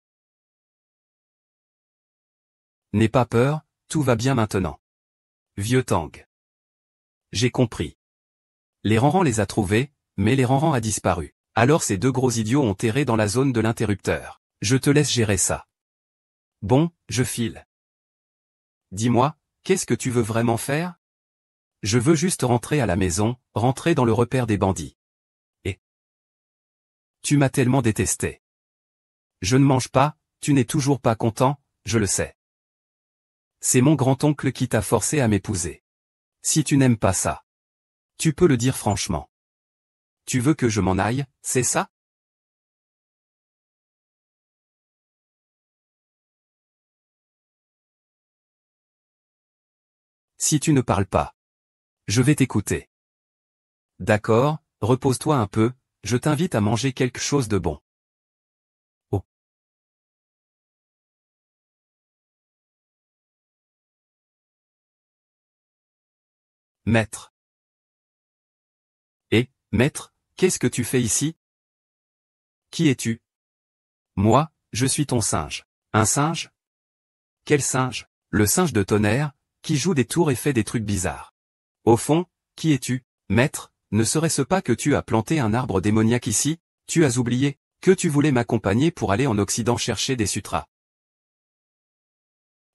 N'aie pas peur, tout va bien maintenant. Vieux Tang. J'ai compris. Les Ranran les a trouvés, mais les Ranran a disparu. Alors ces deux gros idiots ont erré dans la zone de l'interrupteur. Je te laisse gérer ça. Bon, je file. Dis-moi, qu'est-ce que tu veux vraiment faire? Je veux juste rentrer à la maison, rentrer dans le repère des bandits. Et tu m'as tellement détesté. Je ne mange pas, tu n'es toujours pas content, je le sais. C'est mon grand-oncle qui t'a forcé à m'épouser. Si tu n'aimes pas ça, tu peux le dire franchement. Tu veux que je m'en aille, c'est ça? Si tu ne parles pas, je vais t'écouter. D'accord, repose-toi un peu, je t'invite à manger quelque chose de bon. Oh. Maître. Et, maître, qu'est-ce que tu fais ici? Qui es-tu? Moi, je suis ton singe. Un singe? Quel singe? Le singe de Tonnerre, qui joue des tours et fait des trucs bizarres. Au fond, qui es-tu, maître? Ne serait-ce pas que tu as planté un arbre démoniaque ici? Tu as oublié que tu voulais m'accompagner pour aller en Occident chercher des sutras.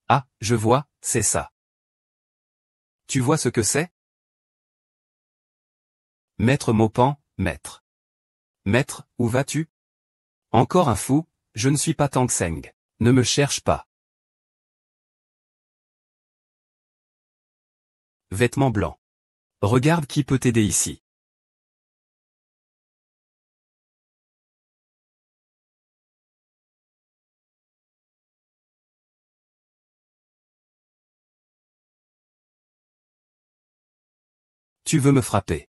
Ah, je vois, c'est ça. Tu vois ce que c'est? Maître Maupan, maître. Maître, où vas-tu? Encore un fou, je ne suis pas Tang Seng. Ne me cherche pas. Vêtements blancs. Regarde qui peut t'aider ici. Tu veux me frapper.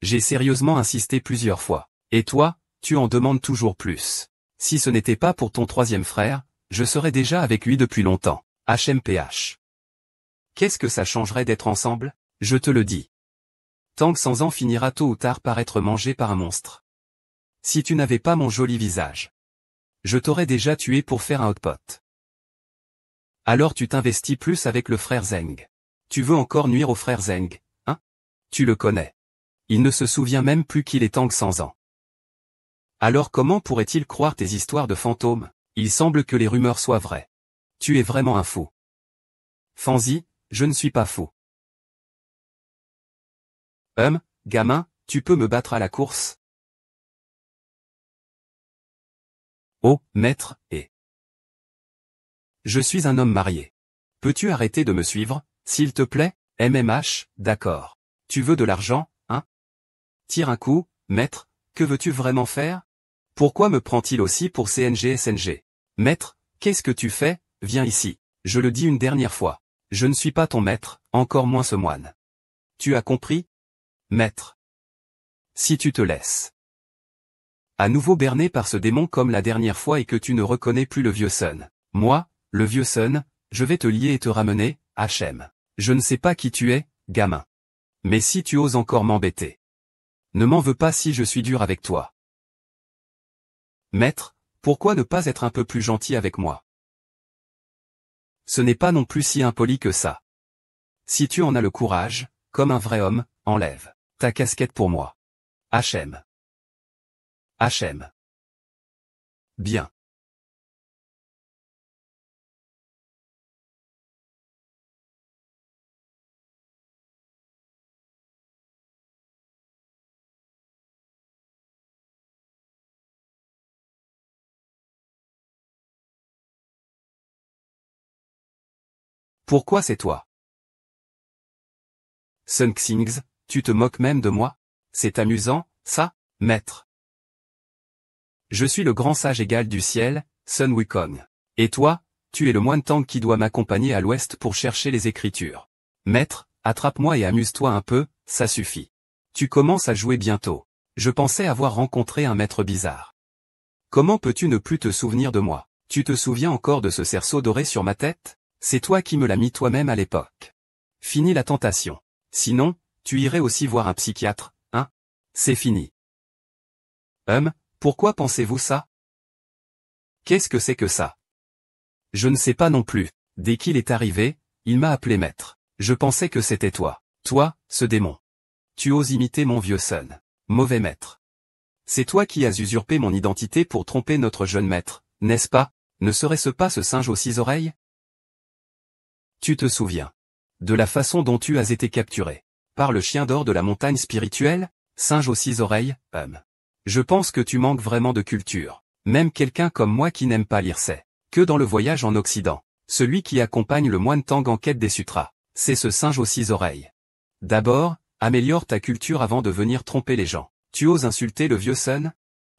J'ai sérieusement insisté plusieurs fois. Et toi, tu en demandes toujours plus. Si ce n'était pas pour ton troisième frère, je serais déjà avec lui depuis longtemps. HMPH. Qu'est-ce que ça changerait d'être ensemble? Je te le dis. Tang Sanzan finira tôt ou tard par être mangé par un monstre. Si tu n'avais pas mon joli visage, je t'aurais déjà tué pour faire un hot pot. Alors tu t'investis plus avec le frère Zeng. Tu veux encore nuire au frère Zeng, hein? Tu le connais. Il ne se souvient même plus qu'il est Tang Sanzan. Alors comment pourrait-il croire tes histoires de fantômes? Il semble que les rumeurs soient vraies. Tu es vraiment un fou. Fanzi, je ne suis pas fou. Gamin, tu peux me battre à la course? Oh, maître, et... Je suis un homme marié. Peux-tu arrêter de me suivre, s'il te plaît? MMH, d'accord. Tu veux de l'argent, hein? Tire un coup, maître, que veux-tu vraiment faire? Pourquoi me prend-il aussi pour CNG-SNG? Maître, qu'est-ce que tu fais? Viens ici. Je le dis une dernière fois. Je ne suis pas ton maître, encore moins ce moine. Tu as compris? Maître. Si tu te laisses à nouveau berner par ce démon comme la dernière fois et que tu ne reconnais plus le vieux Sun. Moi, le vieux Sun, je vais te lier et te ramener, HM. Je ne sais pas qui tu es, gamin. Mais si tu oses encore m'embêter, ne m'en veux pas si je suis dur avec toi. Maître, pourquoi ne pas être un peu plus gentil avec moi? Ce n'est pas non plus si impoli que ça. Si tu en as le courage, comme un vrai homme, enlève ta casquette pour moi. HM. HM. Bien. Pourquoi c'est toi? Sun Xingz, tu te moques même de moi? C'est amusant, ça, maître. Je suis le grand sage égal du ciel, Sun Wukong. Et toi, tu es le moine Tang qui doit m'accompagner à l'ouest pour chercher les écritures. Maître, attrape-moi et amuse-toi un peu, ça suffit. Tu commences à jouer bientôt. Je pensais avoir rencontré un maître bizarre. Comment peux-tu ne plus te souvenir de moi? Tu te souviens encore de ce cerceau doré sur ma tête? C'est toi qui me l'as mis toi-même à l'époque. Fini la tentation. Sinon, tu irais aussi voir un psychiatre, hein? C'est fini. Pourquoi pensez-vous ça? Qu'est-ce que c'est que ça? Je ne sais pas non plus. Dès qu'il est arrivé, il m'a appelé maître. Je pensais que c'était toi. Toi, ce démon. Tu oses imiter mon vieux Sun. Mauvais maître. C'est toi qui as usurpé mon identité pour tromper notre jeune maître, n'est-ce pas? Ne serait-ce pas ce singe aux 6 oreilles? Tu te souviens de la façon dont tu as été capturé par le chien d'or de la montagne spirituelle, singe aux 6 oreilles, Je pense que tu manques vraiment de culture. Même quelqu'un comme moi qui n'aime pas lire sait que dans le voyage en Occident, celui qui accompagne le moine Tang en quête des sutras, c'est ce singe aux 6 oreilles. D'abord, améliore ta culture avant de venir tromper les gens. Tu oses insulter le vieux Sun?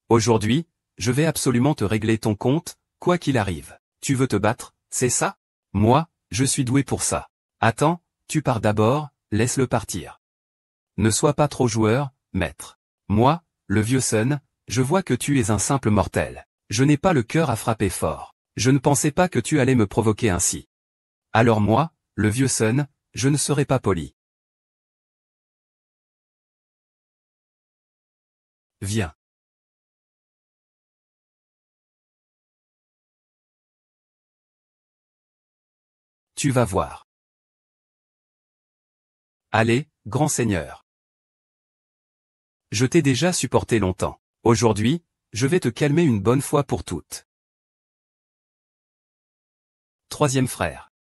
Aujourd'hui, je vais absolument te régler ton compte, quoi qu'il arrive. Tu veux te battre, c'est ça? Moi, je suis doué pour ça. Attends, tu pars d'abord, laisse-le partir. Ne sois pas trop joueur, maître. Moi, le vieux Sun, je vois que tu es un simple mortel. Je n'ai pas le cœur à frapper fort. Je ne pensais pas que tu allais me provoquer ainsi. Alors moi, le vieux Sun, je ne serai pas poli. Viens. Tu vas voir. Allez, grand seigneur. Je t'ai déjà supporté longtemps. Aujourd'hui, je vais te calmer une bonne fois pour toutes. Troisième frère.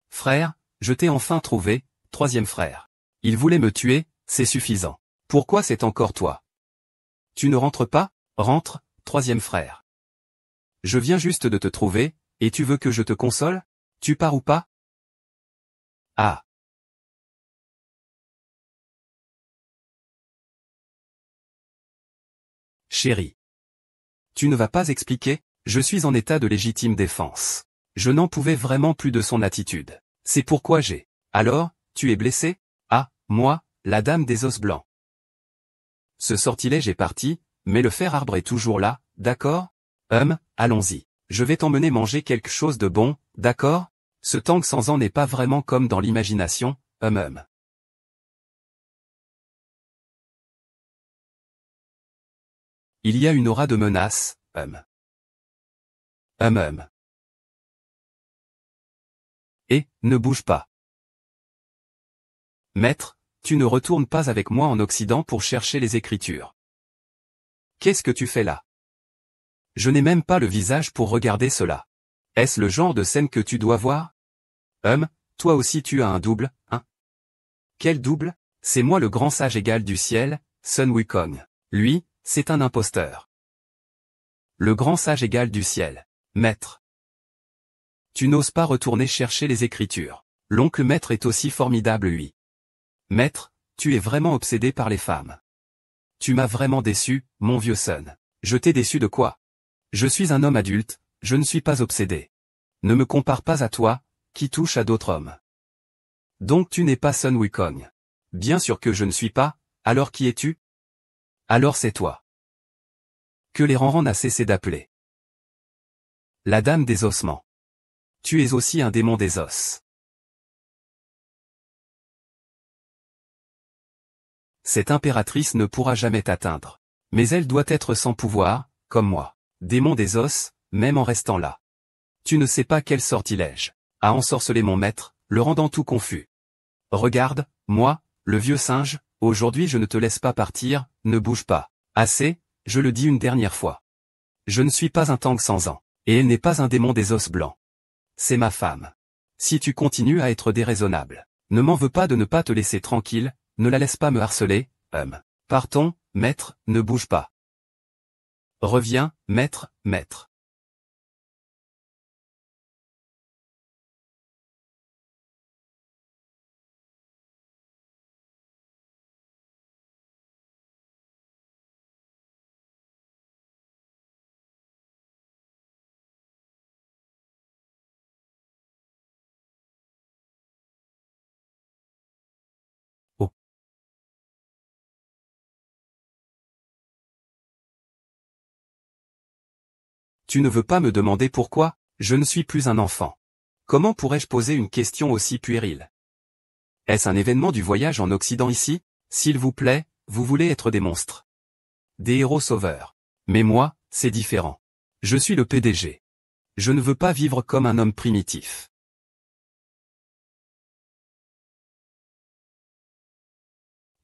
Frère, je t'ai enfin trouvé, troisième frère. Il voulait me tuer, c'est suffisant. Pourquoi c'est encore toi? Tu ne rentres pas? Rentre, troisième frère. Je viens juste de te trouver, et tu veux que je te console? Tu pars ou pas? Ah. Chérie. Tu ne vas pas expliquer? Je suis en état de légitime défense. Je n'en pouvais vraiment plus de son attitude. C'est pourquoi j'ai... Alors, tu es blessé? Ah, moi, la dame des os blancs. Ce sortilège est parti, mais le fer arbre est toujours là, d'accord? Allons-y. Je vais t'emmener manger quelque chose de bon, d'accord? Ce Tang sans an n'est pas vraiment comme dans l'imagination, Il y a une aura de menace, Et, ne bouge pas. Maître, tu ne retournes pas avec moi en Occident pour chercher les écritures. Qu'est-ce que tu fais là? Je n'ai même pas le visage pour regarder cela. Est-ce le genre de scène que tu dois voir? Toi aussi tu as un double, hein? Quel double? C'est moi le grand sage égal du ciel, Sun Wukong. Lui, c'est un imposteur. Le grand sage égal du ciel. Maître. Tu n'oses pas retourner chercher les écritures. L'oncle maître est aussi formidable lui. Maître, tu es vraiment obsédé par les femmes. Tu m'as vraiment déçu, mon vieux Sun. Je t'ai déçu de quoi? Je suis un homme adulte, je ne suis pas obsédé. Ne me compare pas à toi, qui touche à d'autres hommes. Donc tu n'es pas Sun Wukong. Bien sûr que je ne suis pas, alors qui es-tu? Alors c'est toi. Que les Ranran n'a cessé d'appeler. La dame des ossements. Tu es aussi un démon des os. Cette impératrice ne pourra jamais t'atteindre. Mais elle doit être sans pouvoir, comme moi. Démon des os, même en restant là. Tu ne sais pas quel sortilège a ensorcelé mon maître, le rendant tout confus. Regarde, moi, le vieux singe, Aujourd'hui je ne te laisse pas partir, ne bouge pas. Assez, je le dis une dernière fois. Je ne suis pas un Tang sans ans. Et elle n'est pas un démon des os blancs. C'est ma femme. Si tu continues à être déraisonnable, ne m'en veux pas de ne pas te laisser tranquille, ne la laisse pas me harceler, Partons, maître, ne bouge pas. Reviens, maître, maître. Oh. Tu ne veux pas me demander pourquoi? Je ne suis plus un enfant. Comment pourrais-je poser une question aussi puérile? Est-ce un événement du voyage en Occident ici? S'il vous plaît, vous voulez être des monstres. Des héros sauveurs. Mais moi, c'est différent. Je suis le PDG. Je ne veux pas vivre comme un homme primitif.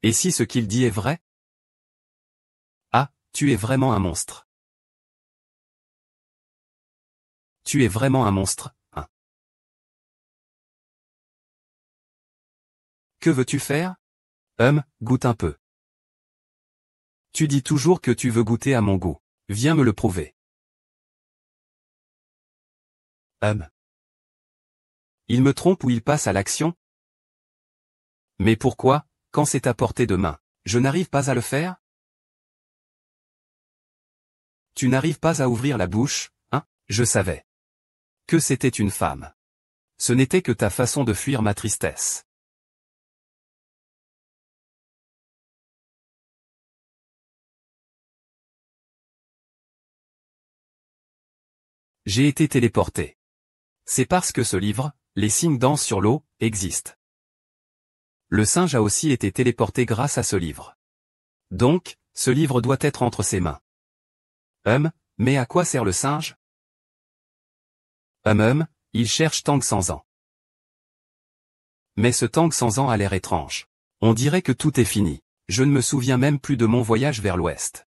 Et si ce qu'il dit est vrai? Ah, tu es vraiment un monstre. Tu es vraiment un monstre, hein. Que veux-tu faire? Goûte un peu. Tu dis toujours que tu veux goûter à mon goût. Viens me le prouver. Il me trompe ou il passe à l'action? Mais pourquoi, quand c'est à portée de main, je n'arrive pas à le faire? Tu n'arrives pas à ouvrir la bouche, hein? Je savais que c'était une femme. Ce n'était que ta façon de fuir ma tristesse. J'ai été téléporté. C'est parce que ce livre, Les signes dansent sur l'eau, existe. Le singe a aussi été téléporté grâce à ce livre. Donc, ce livre doit être entre ses mains. Mais à quoi sert le singe? Il cherche Tang sans ans. Mais ce Tang sans ans a l'air étrange. On dirait que tout est fini. Je ne me souviens même plus de mon voyage vers l'ouest.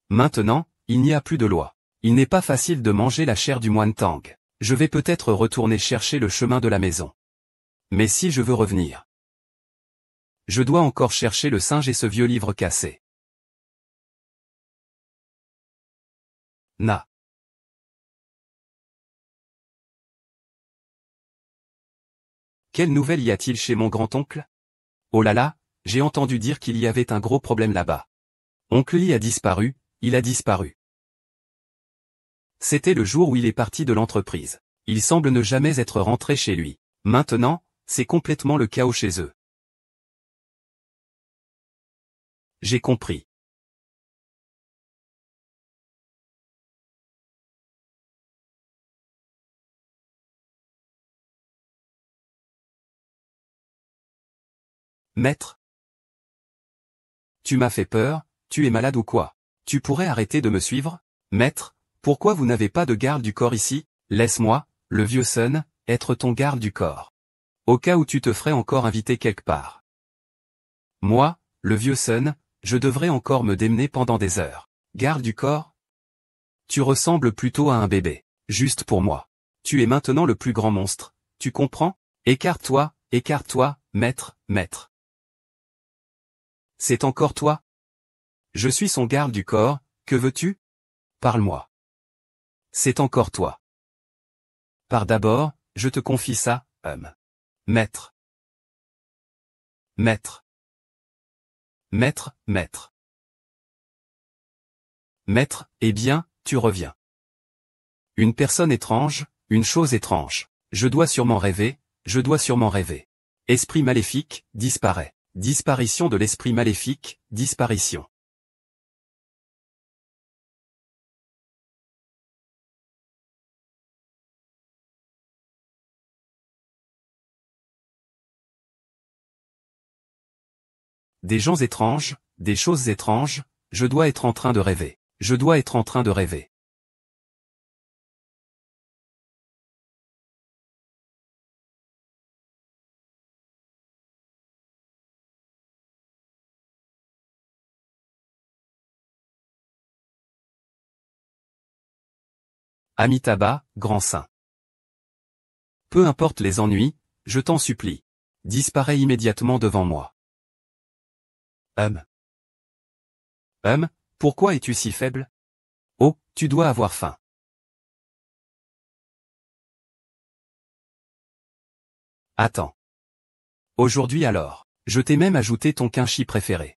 Maintenant, il n'y a plus de loi. Il n'est pas facile de manger la chair du moine Tang. Je vais peut-être retourner chercher le chemin de la maison. Mais si je veux revenir, je dois encore chercher le singe et ce vieux livre cassé. Na. Quelle nouvelle y a-t-il chez mon grand-oncle? Oh là là, j'ai entendu dire qu'il y avait un gros problème là-bas. Oncle Lee a disparu, il a disparu. C'était le jour où il est parti de l'entreprise. Il semble ne jamais être rentré chez lui. Maintenant, c'est complètement le chaos chez eux. J'ai compris. Maître? Tu m'as fait peur, tu es malade ou quoi? Tu pourrais arrêter de me suivre? Maître, pourquoi vous n'avez pas de garde du corps ici? Laisse-moi, le vieux Sun, être ton garde du corps. Au cas où tu te ferais encore inviter quelque part. Moi, le vieux Sun, je devrais encore me démener pendant des heures. Garde du corps? Tu ressembles plutôt à un bébé. Juste pour moi. Tu es maintenant le plus grand monstre. Tu comprends? Écarte-toi, maître, maître. C'est encore toi? Je suis son garde du corps, que veux-tu? Parle-moi. C'est encore toi. Par d'abord, je te confie ça, Maître. Maître. Maître, maître. Maître, eh bien, tu reviens. Une personne étrange, une chose étrange. Je dois sûrement rêver, je dois sûrement rêver. Esprit maléfique, disparaît. Disparition de l'esprit maléfique, disparition. Des gens étranges, des choses étranges, je dois être en train de rêver. Je dois être en train de rêver. Amitabha, grand saint. Peu importe les ennuis, je t'en supplie. Disparais immédiatement devant moi. Pourquoi es-tu si faible? Oh, tu dois avoir faim. Attends. Aujourd'hui alors, je t'ai même ajouté ton kimchi préféré.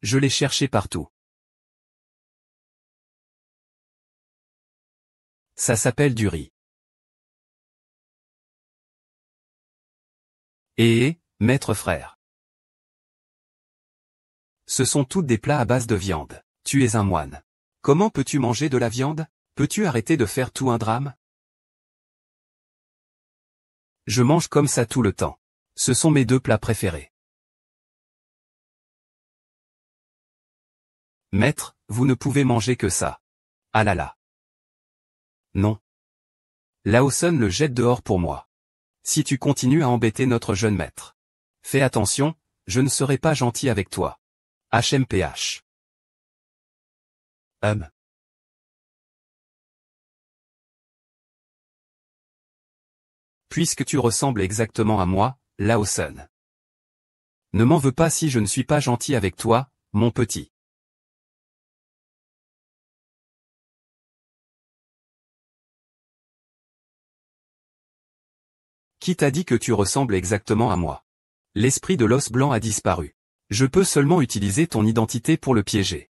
Je l'ai cherché partout. Ça s'appelle du riz. Maître frère. Ce sont toutes des plats à base de viande. Tu es un moine. Comment peux-tu manger de la viande? Peux-tu arrêter de faire tout un drame? Je mange comme ça tout le temps. Ce sont mes 2 plats préférés. Maître, vous ne pouvez manger que ça. Ah là là. Non. Lao Sun le jette dehors pour moi. Si tu continues à embêter notre jeune maître. Fais attention, je ne serai pas gentil avec toi. HMPH. Puisque tu ressembles exactement à moi, Lao Sun. Ne m'en veux pas si je ne suis pas gentil avec toi, mon petit. Qui t'a dit que tu ressembles exactement à moi? L'esprit de l'os blanc a disparu. Je peux seulement utiliser ton identité pour le piéger.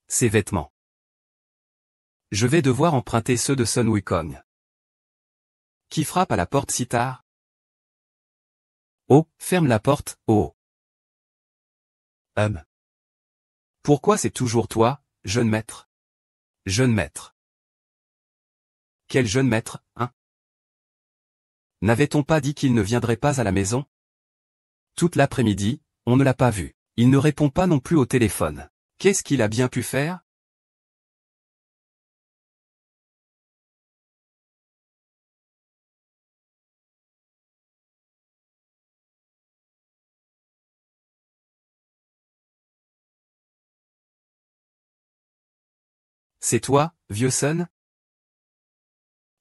Ses vêtements. Je vais devoir emprunter ceux de Sun Wukong. Qui frappe à la porte si tard? Oh, ferme la porte, oh. Pourquoi c'est toujours toi, jeune maître? Jeune maître. Quel jeune maître, hein? N'avait-on pas dit qu'il ne viendrait pas à la maison? Toute l'après-midi, on ne l'a pas vu. Il ne répond pas non plus au téléphone. Qu'est-ce qu'il a bien pu faire? C'est toi, vieux Sun?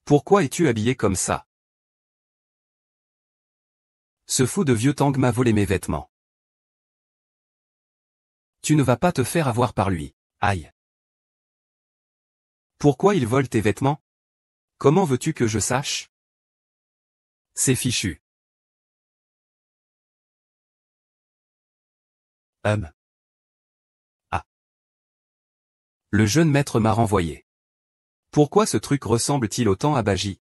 Pourquoi es-tu habillé comme ça? Ce fou de vieux Tang m'a volé mes vêtements. Tu ne vas pas te faire avoir par lui. Aïe. Pourquoi il vole tes vêtements? Comment veux-tu que je sache? C'est fichu. Ah. Le jeune maître m'a renvoyé. Pourquoi ce truc ressemble-t-il autant à Baji?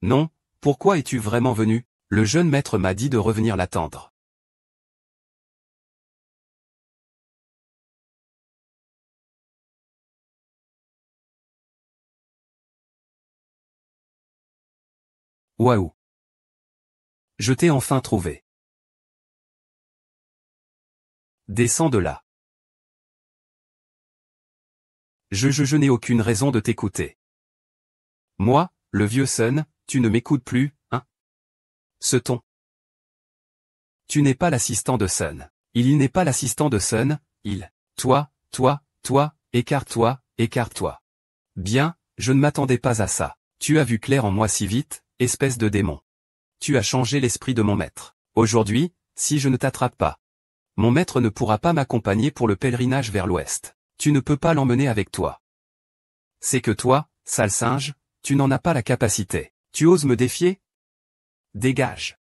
Non, pourquoi es-tu vraiment venu? Le jeune maître m'a dit de revenir l'attendre. Waouh. Je t'ai enfin trouvé. Descends de là. Je n'ai aucune raison de t'écouter. Moi, le vieux Sun, tu ne m'écoutes plus, hein? Ce ton. Tu n'es pas l'assistant de Sun. Il n'est pas l'assistant de Sun, il. Toi, écarte-toi, écarte-toi. Bien, je ne m'attendais pas à ça. Tu as vu clair en moi si vite, espèce de démon. Tu as changé l'esprit de mon maître. Aujourd'hui, si je ne t'attrape pas, mon maître ne pourra pas m'accompagner pour le pèlerinage vers l'ouest. Tu ne peux pas l'emmener avec toi. C'est que toi, sale singe, tu n'en as pas la capacité. Tu oses me défier? Dégage.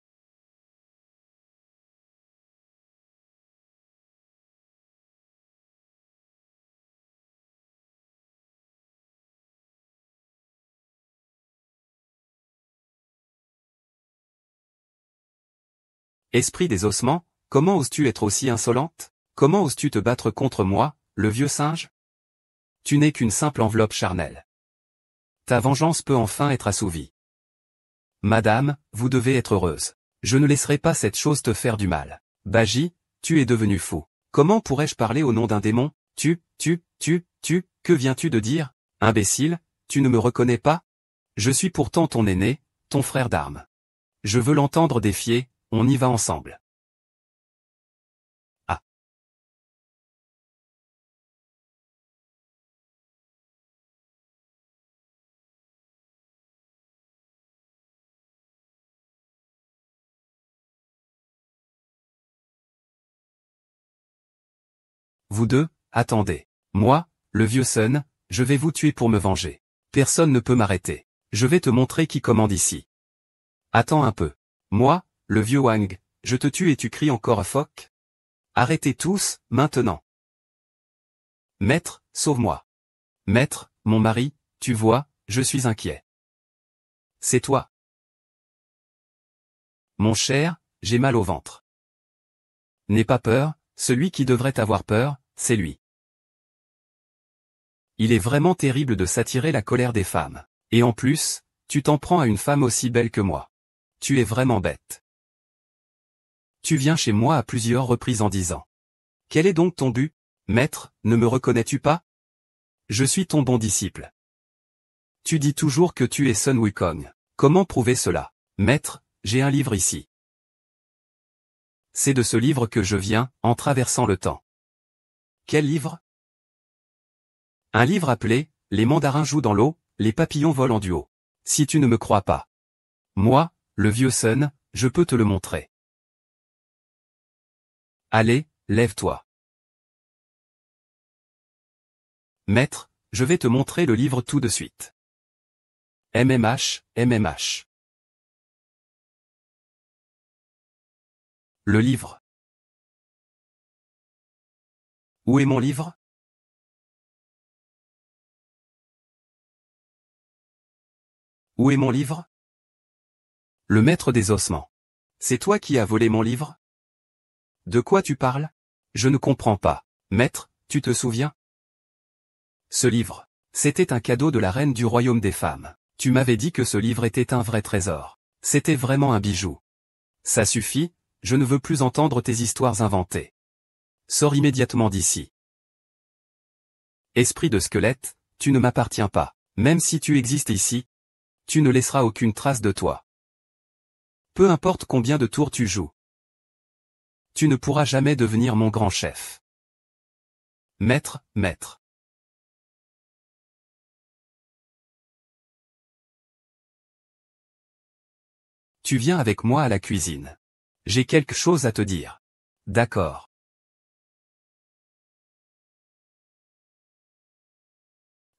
Esprit des ossements, comment oses-tu être aussi insolente? Comment oses-tu te battre contre moi, le vieux singe? Tu n'es qu'une simple enveloppe charnelle. Ta vengeance peut enfin être assouvie. Madame, vous devez être heureuse. Je ne laisserai pas cette chose te faire du mal. Baji, tu es devenu fou. Comment pourrais-je parler au nom d'un démon? Que viens-tu de dire? Imbécile, tu ne me reconnais pas? Je suis pourtant ton aîné, ton frère d'armes. Je veux l'entendre défier, on y va ensemble. Ah. Vous deux, attendez. Moi, le vieux Sun, je vais vous tuer pour me venger. Personne ne peut m'arrêter. Je vais te montrer qui commande ici. Attends un peu. Moi, le vieux Wang, je te tue et tu cries encore à phoque? Arrêtez tous, maintenant. Maître, sauve-moi. Maître, mon mari, tu vois, je suis inquiet. C'est toi. Mon cher, j'ai mal au ventre. N'aie pas peur, celui qui devrait avoir peur, c'est lui. Il est vraiment terrible de s'attirer la colère des femmes. Et en plus, tu t'en prends à une femme aussi belle que moi. Tu es vraiment bête. Tu viens chez moi à plusieurs reprises en disant. Quel est donc ton but? Maître, ne me reconnais-tu pas? Je suis ton bon disciple. Tu dis toujours que tu es Sun Wukong. Comment prouver cela? Maître, j'ai un livre ici. C'est de ce livre que je viens, en traversant le temps. Quel livre? Un livre appelé « Les mandarins jouent dans l'eau, les papillons volent en duo ». Si tu ne me crois pas. Moi, le vieux Sun, je peux te le montrer. Allez, lève-toi. Maître, je vais te montrer le livre tout de suite. MMH, MMH. Le livre. Où est mon livre? Où est mon livre? Le maître des ossements. C'est toi qui as volé mon livre? De quoi tu parles? Je ne comprends pas. Maître, tu te souviens? Ce livre. C'était un cadeau de la reine du royaume des femmes. Tu m'avais dit que ce livre était un vrai trésor. C'était vraiment un bijou. Ça suffit, je ne veux plus entendre tes histoires inventées. Sors immédiatement d'ici. Esprit de squelette, tu ne m'appartiens pas. Même si tu existes ici, tu ne laisseras aucune trace de toi. Peu importe combien de tours tu joues. Tu ne pourras jamais devenir mon grand chef. Maître, maître. Tu viens avec moi à la cuisine. J'ai quelque chose à te dire. D'accord.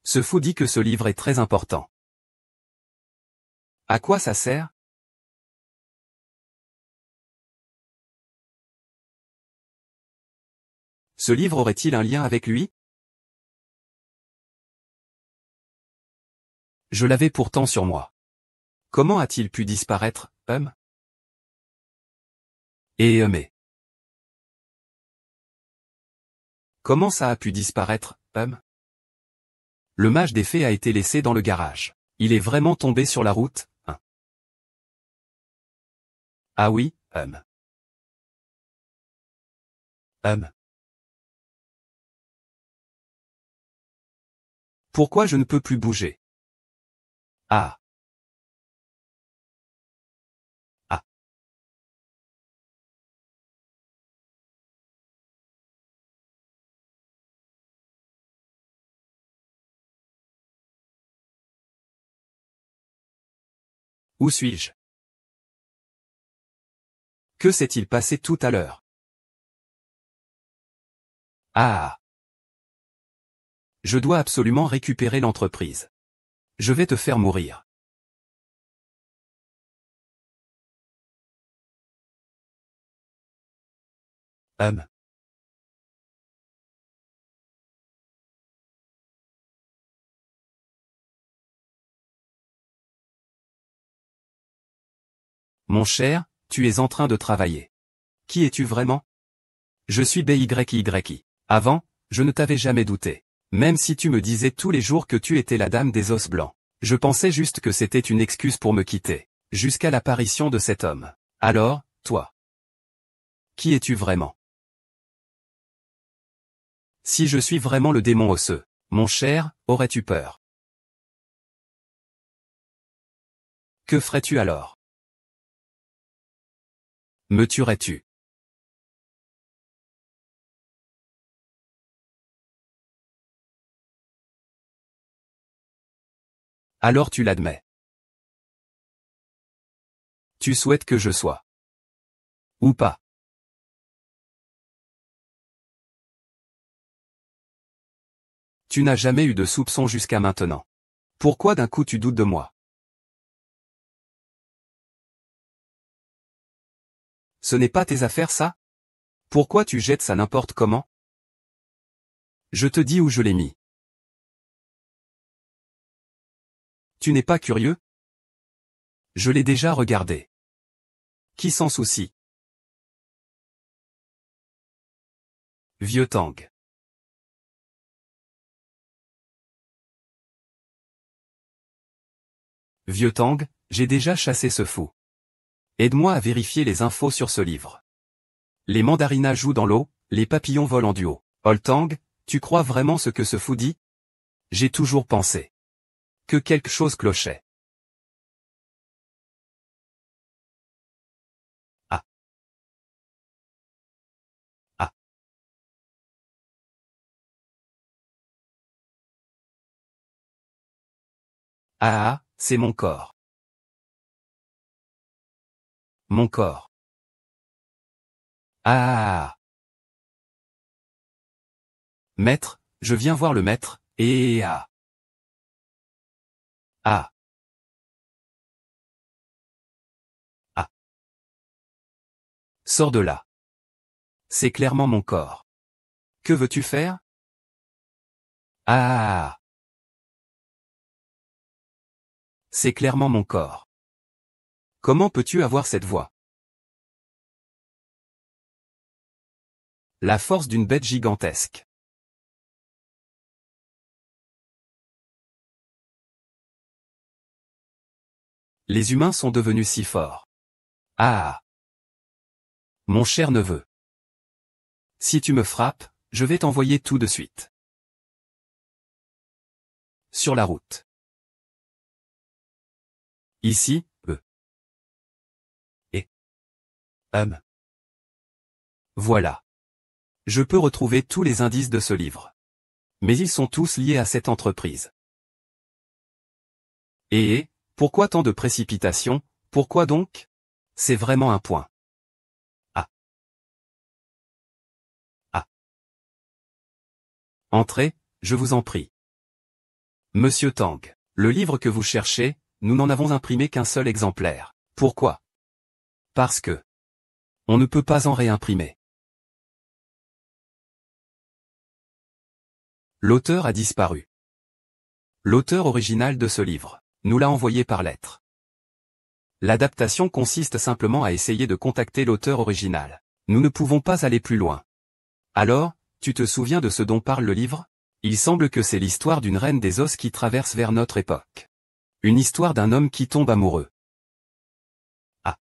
Ce fou dit que ce livre est très important. À quoi ça sert? Ce livre aurait-il un lien avec lui? Je l'avais pourtant sur moi. Comment a-t-il pu disparaître, mais... Comment ça a pu disparaître, Le mage des fées a été laissé dans le garage. Il est vraiment tombé sur la route, Ah oui, Pourquoi je ne peux plus bouger? Ah. Ah. Où suis-je? Que s'est-il passé tout à l'heure? Ah. Je dois absolument récupérer l'entreprise. Je vais te faire mourir. Mon cher, tu es en train de travailler. Qui es-tu vraiment? Je suis BYY. Avant, je ne t'avais jamais douté. Même si tu me disais tous les jours que tu étais la dame des os blancs. Je pensais juste que c'était une excuse pour me quitter. Jusqu'à l'apparition de cet homme. Alors, toi. Qui es-tu vraiment? Si je suis vraiment le démon osseux, mon cher, aurais-tu peur? Que ferais-tu alors? Me tuerais-tu? Alors tu l'admets. Tu souhaites que je sois. Ou pas. Tu n'as jamais eu de soupçon jusqu'à maintenant. Pourquoi d'un coup tu doutes de moi? Ce n'est pas tes affaires ça? Pourquoi tu jettes ça n'importe comment? Je te dis où je l'ai mis. Tu n'es pas curieux? Je l'ai déjà regardé. Qui s'en soucie? Vieux Tang. Vieux Tang, j'ai déjà chassé ce fou. Aide-moi à vérifier les infos sur ce livre. Les mandarinas jouent dans l'eau, les papillons volent en duo. Old Tang, tu crois vraiment ce que ce fou dit? J'ai toujours pensé que quelque chose clochait. Ah. Ah. Ah ah, c'est mon corps. Mon corps. Ah ah ah. Maître, je viens voir le maître, et ah. Ah. Ah. Sors de là. C'est clairement mon corps. Que veux-tu faire? Ah ah ah. C'est clairement mon corps. Comment peux-tu avoir cette voix? La force d'une bête gigantesque. Les humains sont devenus si forts. Ah. Mon cher neveu. Si tu me frappes, je vais t'envoyer tout de suite. Sur la route. Ici, et voilà. Je peux retrouver tous les indices de ce livre. Mais ils sont tous liés à cette entreprise. Pourquoi tant de précipitation, pourquoi donc? C'est vraiment un point. Ah. Ah. Entrez, je vous en prie. Monsieur Tang, le livre que vous cherchez, nous n'en avons imprimé qu'un seul exemplaire. Pourquoi? Parce que on ne peut pas en réimprimer. L'auteur a disparu. L'auteur original de ce livre nous l'a envoyé par lettre. L'adaptation consiste simplement à essayer de contacter l'auteur original. Nous ne pouvons pas aller plus loin. Alors, tu te souviens de ce dont parle le livre? Il semble que c'est l'histoire d'une reine des os qui traverse vers notre époque. Une histoire d'un homme qui tombe amoureux. Ah.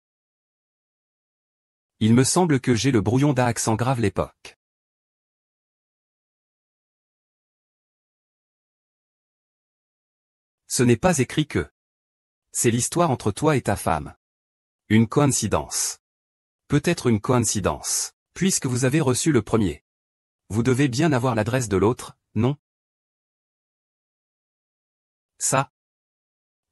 Il me semble que j'ai le brouillon d'un accent grave l'époque. Ce n'est pas écrit que. C'est l'histoire entre toi et ta femme. Une coïncidence. Peut-être une coïncidence, puisque vous avez reçu le premier. Vous devez bien avoir l'adresse de l'autre, non? Ça.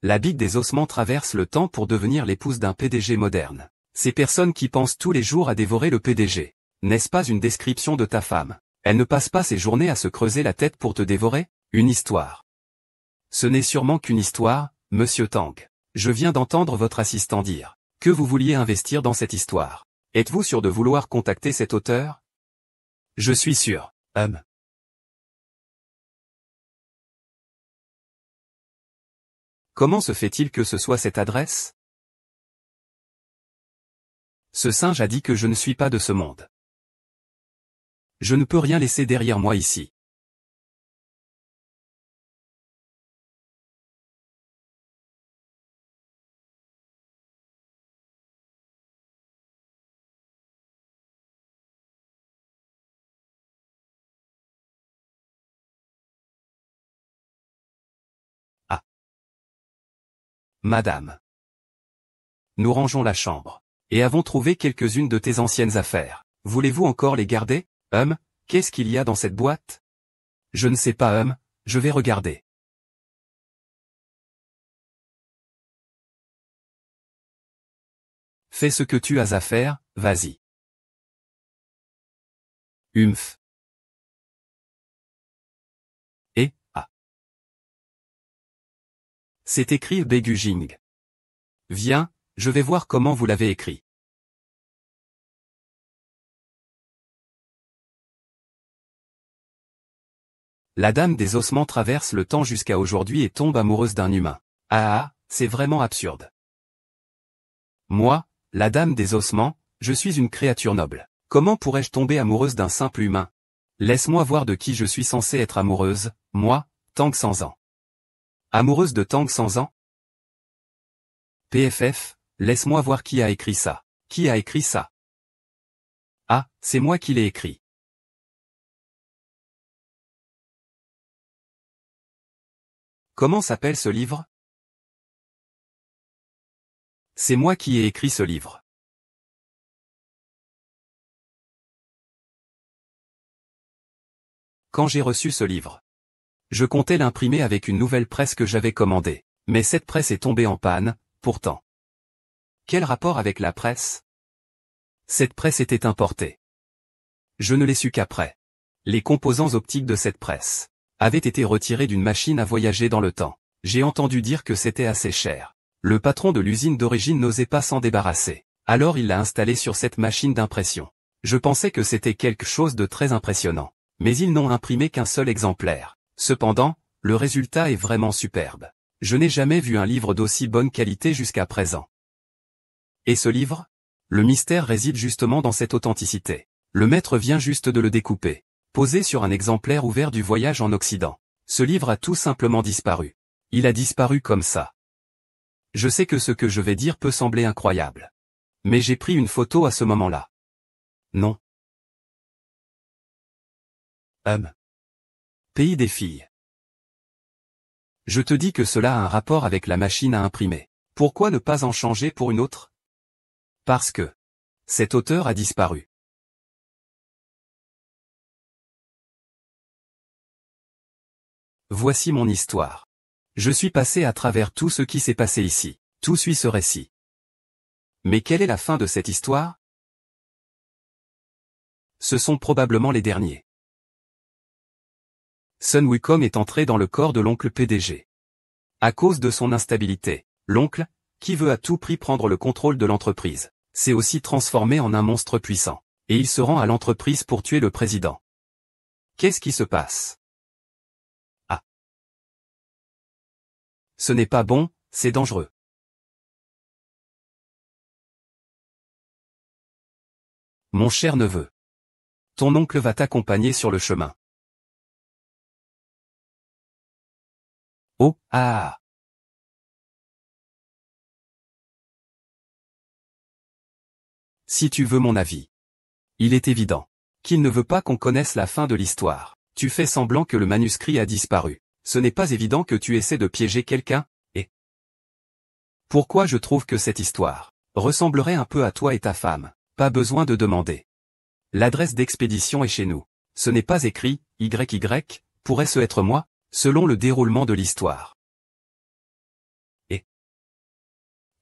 La bite des ossements traverse le temps pour devenir l'épouse d'un PDG moderne. Ces personnes qui pensent tous les jours à dévorer le PDG. N'est-ce pas une description de ta femme? Elle ne passe pas ses journées à se creuser la tête pour te dévorer? Une histoire. Ce n'est sûrement qu'une histoire, monsieur Tang. Je viens d'entendre votre assistant dire que vous vouliez investir dans cette histoire. Êtes-vous sûr de vouloir contacter cet auteur? Je suis sûr. Comment se fait-il que ce soit cette adresse? Ce singe a dit que je ne suis pas de ce monde. Je ne peux rien laisser derrière moi ici. Ah. Madame. nous rangeons la chambre. Et avons trouvé quelques-unes de tes anciennes affaires. Voulez-vous encore les garder? Qu'est-ce qu'il y a dans cette boîte? Je ne sais pas, je vais regarder. Fais ce que tu as à faire, vas-y. Humph. Et, ah. C'est écrit Begujing. Viens, je vais voir comment vous l'avez écrit. La dame des ossements traverse le temps jusqu'à aujourd'hui et tombe amoureuse d'un humain. C'est vraiment absurde. Moi, la dame des ossements, je suis une créature noble. Comment pourrais-je tomber amoureuse d'un simple humain? Laisse-moi voir de qui je suis censée être amoureuse, moi, Tang Sanzan. Amoureuse de Tang Sanzan? PFF, laisse-moi voir qui a écrit ça. Qui a écrit ça? Ah, c'est moi qui l'ai écrit. Comment s'appelle ce livre? C'est moi qui ai écrit ce livre. Quand j'ai reçu ce livre, je comptais l'imprimer avec une nouvelle presse que j'avais commandée. Mais cette presse est tombée en panne, pourtant. Quel rapport avec la presse? Cette presse était importée. Je ne l'ai su qu'après. Les composants optiques de cette presse avaient été retirés d'une machine à voyager dans le temps. J'ai entendu dire que c'était assez cher. Le patron de l'usine d'origine n'osait pas s'en débarrasser. Alors il l'a installé sur cette machine d'impression. Je pensais que c'était quelque chose de très impressionnant. Mais ils n'ont imprimé qu'un seul exemplaire. Cependant, le résultat est vraiment superbe. Je n'ai jamais vu un livre d'aussi bonne qualité jusqu'à présent. Et ce livre? Le mystère réside justement dans cette authenticité. Le maître vient juste de le découper. Posé sur un exemplaire ouvert du Voyage en Occident. Ce livre a tout simplement disparu. Il a disparu comme ça. Je sais que ce que je vais dire peut sembler incroyable. Mais j'ai pris une photo à ce moment-là. Non. Pays des filles. Je te dis que cela a un rapport avec la machine à imprimer. Pourquoi ne pas en changer pour une autre? Parce que cet auteur a disparu. Voici mon histoire. Je suis passé à travers tout ce qui s'est passé ici. Tout suit ce récit. Mais quelle est la fin de cette histoire? Ce sont probablement les derniers. Sun Wukong est entré dans le corps de l'oncle PDG. À cause de son instabilité, l'oncle, qui veut à tout prix prendre le contrôle de l'entreprise, s'est aussi transformé en un monstre puissant. Et il se rend à l'entreprise pour tuer le président. Qu'est-ce qui se passe? Ah. Ce n'est pas bon, c'est dangereux. Mon cher neveu. Ton oncle va t'accompagner sur le chemin. Oh, ah. Si tu veux mon avis. Il est évident qu'il ne veut pas qu'on connaisse la fin de l'histoire. Tu fais semblant que le manuscrit a disparu. Ce n'est pas évident que tu essaies de piéger quelqu'un, et... Pourquoi je trouve que cette histoire ressemblerait un peu à toi et ta femme? Pas besoin de demander. L'adresse d'expédition est chez nous. Ce n'est pas écrit, YY, pourrait-ce être moi, selon le déroulement de l'histoire. Et...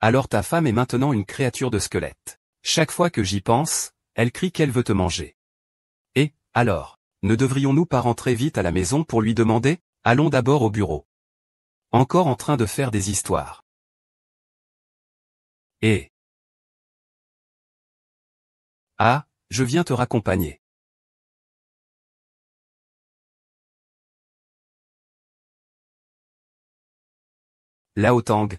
Alors ta femme est maintenant une créature de squelette. Chaque fois que j'y pense, elle crie qu'elle veut te manger. Et, alors, ne devrions-nous pas rentrer vite à la maison pour lui demander? Allons d'abord au bureau. Encore en train de faire des histoires. Et... Ah, je viens te raccompagner. Lao Tang,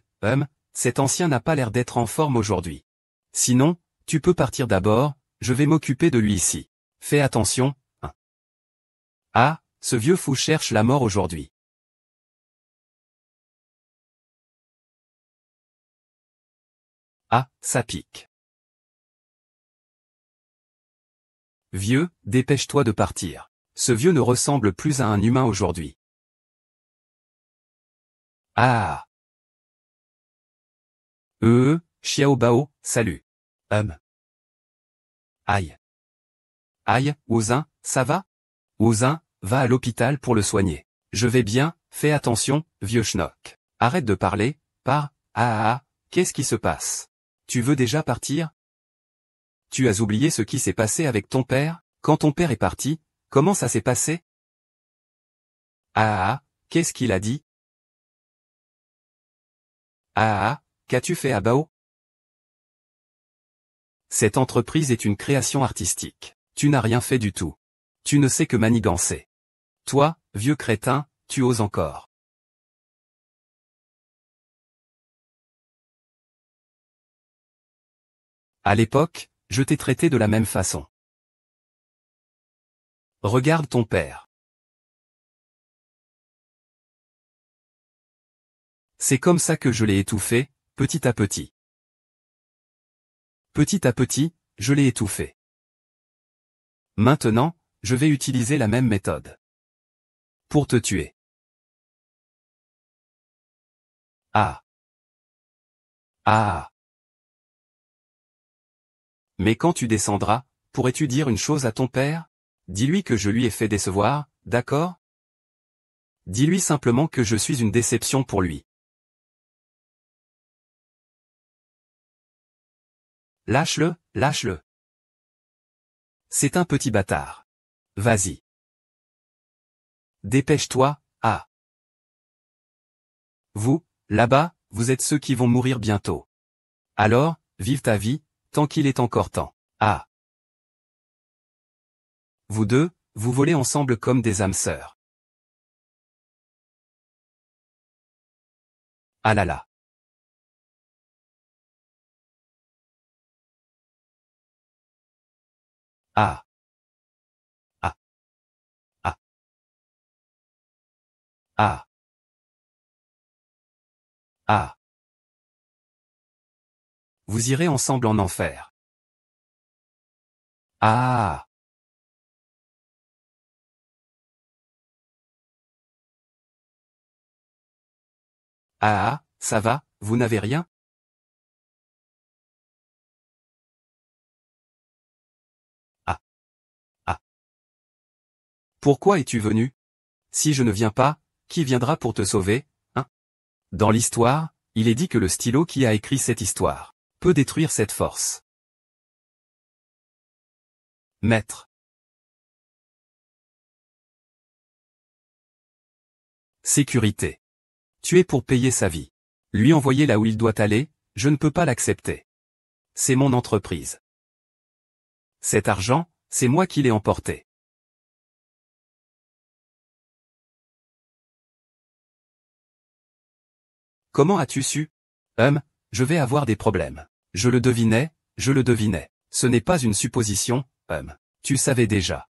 cet ancien n'a pas l'air d'être en forme aujourd'hui. Sinon, tu peux partir d'abord, je vais m'occuper de lui ici. Fais attention, hein. Ah, ce vieux fou cherche la mort aujourd'hui. Ah, ça pique. Vieux, dépêche-toi de partir. Ce vieux ne ressemble plus à un humain aujourd'hui. Ah. Xiao Bao, salut. Aïe. Aïe, Wuzin, ça va? Wuzin, va à l'hôpital pour le soigner. Je vais bien, fais attention, vieux schnock. Arrête de parler, qu'est-ce qui se passe? Tu veux déjà partir? Tu as oublié ce qui s'est passé avec ton père? Quand ton père est parti, comment ça s'est passé? Qu'est-ce qu'il a dit? Qu'as-tu fait à Bao? Cette entreprise est une création artistique. Tu n'as rien fait du tout. Tu ne sais que manigancer. Toi, vieux crétin, tu oses encore. À l'époque, je t'ai traité de la même façon. Regarde ton père. C'est comme ça que je l'ai étouffé, petit à petit. Petit à petit, je l'ai étouffé. Maintenant, je vais utiliser la même méthode. Pour te tuer. Mais quand tu descendras, pourrais-tu dire une chose à ton père? Dis-lui que je lui ai fait décevoir, d'accord? Dis-lui simplement que je suis une déception pour lui. Lâche-le, lâche-le. C'est un petit bâtard. Vas-y. Dépêche-toi, Vous, là-bas, vous êtes ceux qui vont mourir bientôt. Alors, vive ta vie, tant qu'il est encore temps. Vous deux, vous volez ensemble comme des âmes sœurs. Ah là là. Ah. Ah. Ah. Ah. Ah. Vous irez ensemble en enfer. Ah. Ça va, vous n'avez rien? Ah. Ah. Pourquoi es-tu venu? Si je ne viens pas, qui viendra pour te sauver, hein? Dans l'histoire, il est dit que le stylo qui a écrit cette histoire peut détruire cette force. Maître. Sécurité. Tu es pour payer sa vie. Lui envoyer là où il doit aller, je ne peux pas l'accepter. C'est mon entreprise. Cet argent, c'est moi qui l'ai emporté. Comment as-tu su? Je vais avoir des problèmes. Je le devinais, je le devinais. Ce n'est pas une supposition, tu savais déjà.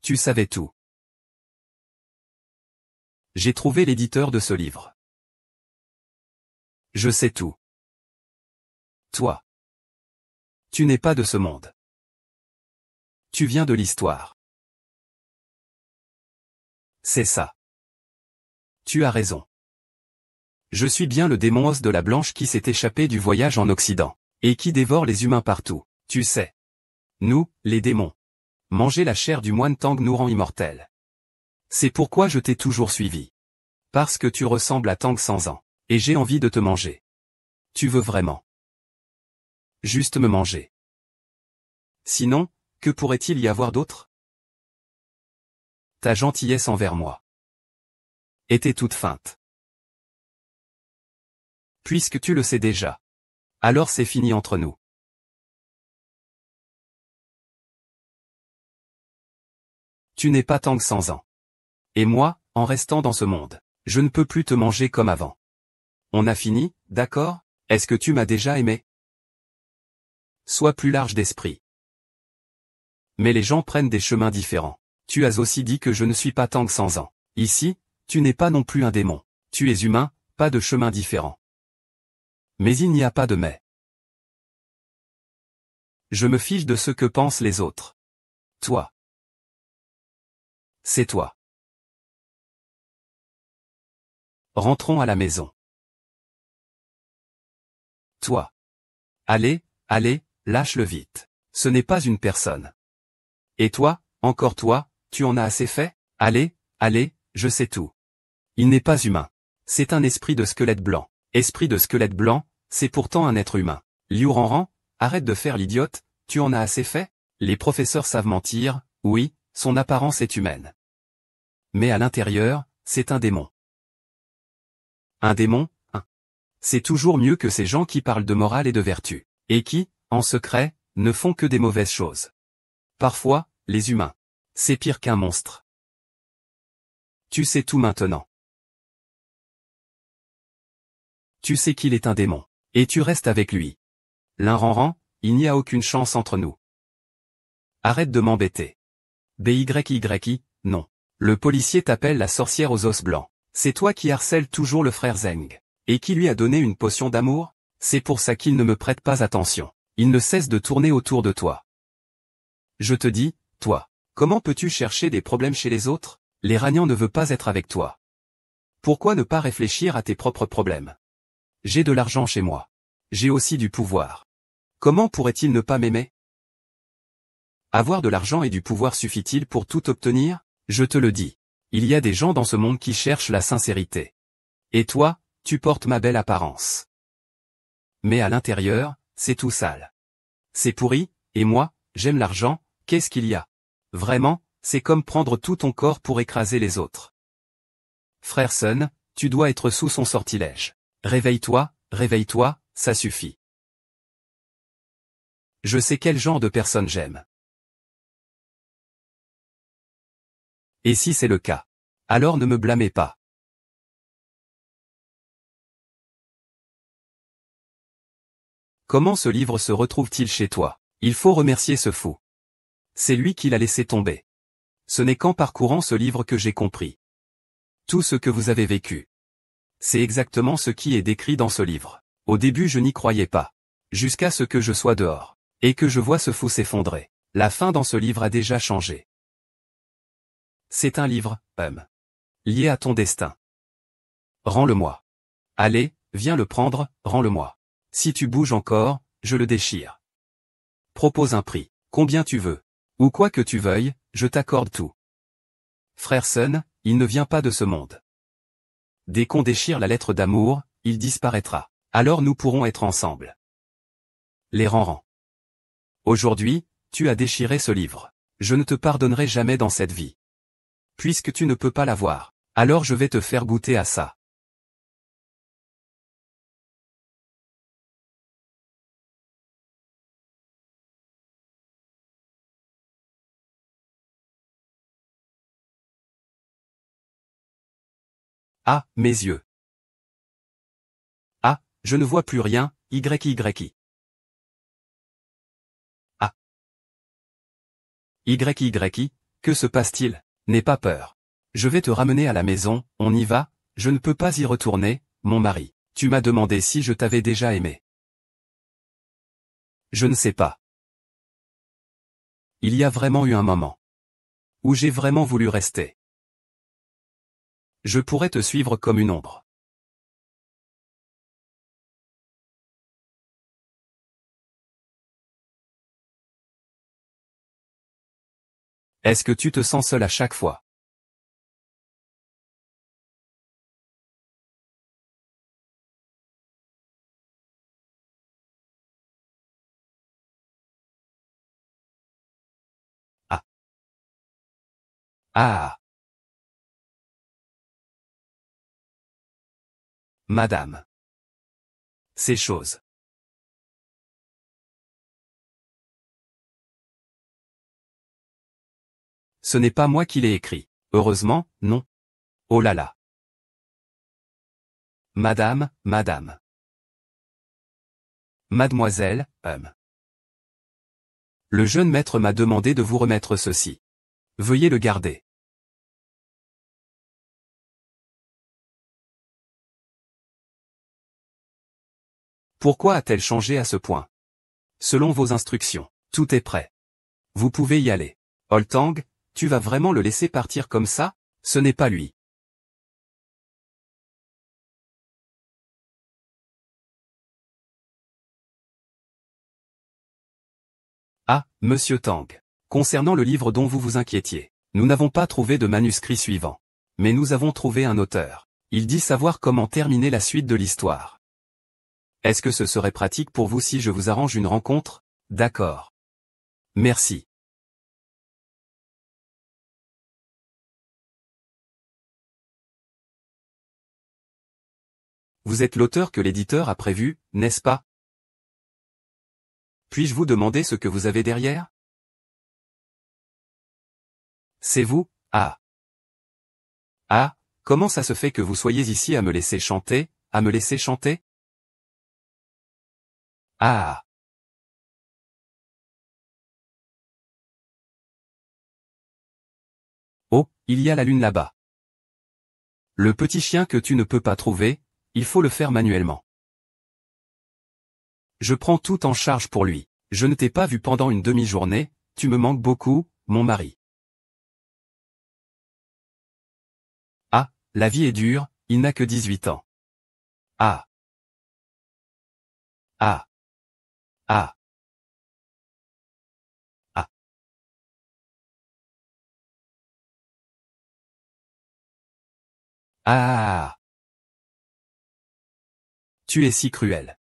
Tu savais tout. J'ai trouvé l'éditeur de ce livre. Je sais tout. Toi. Tu n'es pas de ce monde. Tu viens de l'histoire. C'est ça. Tu as raison. Je suis bien le démon os de la Blanche qui s'est échappé du voyage en Occident, et qui dévore les humains partout, tu sais. Nous, les démons. Manger la chair du moine Tang nous rend immortels. C'est pourquoi je t'ai toujours suivi. Parce que tu ressembles à Tang sans ans, et j'ai envie de te manger. Tu veux vraiment juste me manger. Sinon, que pourrait-il y avoir d'autre? Ta gentillesse envers moi était toute feinte. Puisque tu le sais déjà. Alors c'est fini entre nous. Tu n'es pas Tang sans ans. Et moi, en restant dans ce monde, je ne peux plus te manger comme avant. On a fini, d'accord? Est-ce que tu m'as déjà aimé? Sois plus large d'esprit. Mais les gens prennent des chemins différents. Tu as aussi dit que je ne suis pas Tang sans ans. Ici, tu n'es pas non plus un démon. Tu es humain, pas de chemin différent. Mais il n'y a pas de mais. Je me fiche de ce que pensent les autres. Toi. C'est toi. Rentrons à la maison. Toi. Allez, allez, lâche-le vite. Ce n'est pas une personne. Et toi, encore toi, tu en as assez fait? Allez, allez, je sais tout. Il n'est pas humain. C'est un esprit de squelette blanc. Esprit de squelette blanc, c'est pourtant un être humain. Liu Ranran, arrête de faire l'idiote, tu en as assez fait? Les professeurs savent mentir, oui, son apparence est humaine. Mais à l'intérieur, c'est un démon. Un démon, hein. C'est toujours mieux que ces gens qui parlent de morale et de vertu, et qui, en secret, ne font que des mauvaises choses. Parfois, les humains. C'est pire qu'un monstre. Tu sais tout maintenant. Tu sais qu'il est un démon. Et tu restes avec lui. Lin Ranran, il n'y a aucune chance entre nous. Arrête de m'embêter. BYY, non. Le policier t'appelle la sorcière aux os blancs. C'est toi qui harcèles toujours le frère Zeng. Et qui lui a donné une potion d'amour? C'est pour ça qu'il ne me prête pas attention. Il ne cesse de tourner autour de toi. Je te dis, toi, comment peux-tu chercher des problèmes chez les autres? L'Iranien ne veut pas être avec toi. Pourquoi ne pas réfléchir à tes propres problèmes? J'ai de l'argent chez moi. J'ai aussi du pouvoir. Comment pourrait-il ne pas m'aimer? Avoir de l'argent et du pouvoir suffit-il pour tout obtenir? Je te le dis. Il y a des gens dans ce monde qui cherchent la sincérité. Et toi, tu portes ma belle apparence. Mais à l'intérieur, c'est tout sale. C'est pourri, et moi, j'aime l'argent, qu'est-ce qu'il y a? Vraiment, c'est comme prendre tout ton corps pour écraser les autres. Frère Sun, tu dois être sous son sortilège. Réveille-toi, ça suffit. Je sais quel genre de personne j'aime. Et si c'est le cas, alors ne me blâmez pas. Comment ce livre se retrouve-t-il chez toi? Il faut remercier ce fou. C'est lui qui l'a laissé tomber. Ce n'est qu'en parcourant ce livre que j'ai compris. Tout ce que vous avez vécu. C'est exactement ce qui est décrit dans ce livre. Au début je n'y croyais pas. Jusqu'à ce que je sois dehors. Et que je vois ce fou s'effondrer. La fin dans ce livre a déjà changé. C'est un livre, lié à ton destin. Rends-le-moi. Allez, viens le prendre, rends-le-moi. Si tu bouges encore, je le déchire. Propose un prix. Combien tu veux. Ou quoi que tu veuilles, je t'accorde tout. Frère Sun, il ne vient pas de ce monde. Dès qu'on déchire la lettre d'amour, il disparaîtra. Alors nous pourrons être ensemble. Les Ranran. Aujourd'hui, tu as déchiré ce livre. Je ne te pardonnerai jamais dans cette vie. Puisque tu ne peux pas l'avoir, alors je vais te faire goûter à ça. Ah, mes yeux. Ah, je ne vois plus rien, YYI. Ah. YYI, que se passe-t-il? N'aie pas peur. Je vais te ramener à la maison, on y va, je ne peux pas y retourner, mon mari. Tu m'as demandé si je t'avais déjà aimé. Je ne sais pas. Il y a vraiment eu un moment où j'ai vraiment voulu rester. Je pourrais te suivre comme une ombre. Est-ce que tu te sens seul à chaque fois? Ah. Ah. Madame. Ces choses. Ce n'est pas moi qui l'ai écrit. Heureusement, non. Oh là là. Madame, madame. Mademoiselle, Le jeune maître m'a demandé de vous remettre ceci. Veuillez le garder. Pourquoi a-t-elle changé à ce point? Selon vos instructions, tout est prêt. Vous pouvez y aller. Oltang, tu vas vraiment le laisser partir comme ça? Ce n'est pas lui. Monsieur Tang. Concernant le livre dont vous vous inquiétiez, nous n'avons pas trouvé de manuscrit suivant. Mais nous avons trouvé un auteur. Il dit savoir comment terminer la suite de l'histoire. Est-ce que ce serait pratique pour vous si je vous arrange une rencontre? D'accord. Merci. Vous êtes l'auteur que l'éditeur a prévu, n'est-ce pas? Puis-je vous demander ce que vous avez derrière? C'est vous? Ah. Ah, comment ça se fait que vous soyez ici à me laisser chanter, à me laisser chanter? Ah. Oh, il y a la lune là-bas. Le petit chien que tu ne peux pas trouver, il faut le faire manuellement. Je prends tout en charge pour lui. Je ne t'ai pas vu pendant une demi-journée, tu me manques beaucoup, mon mari. Ah, la vie est dure, il n'a que 18 ans. Ah. Ah. Ah. Ah. Ah. Tu es si cruel.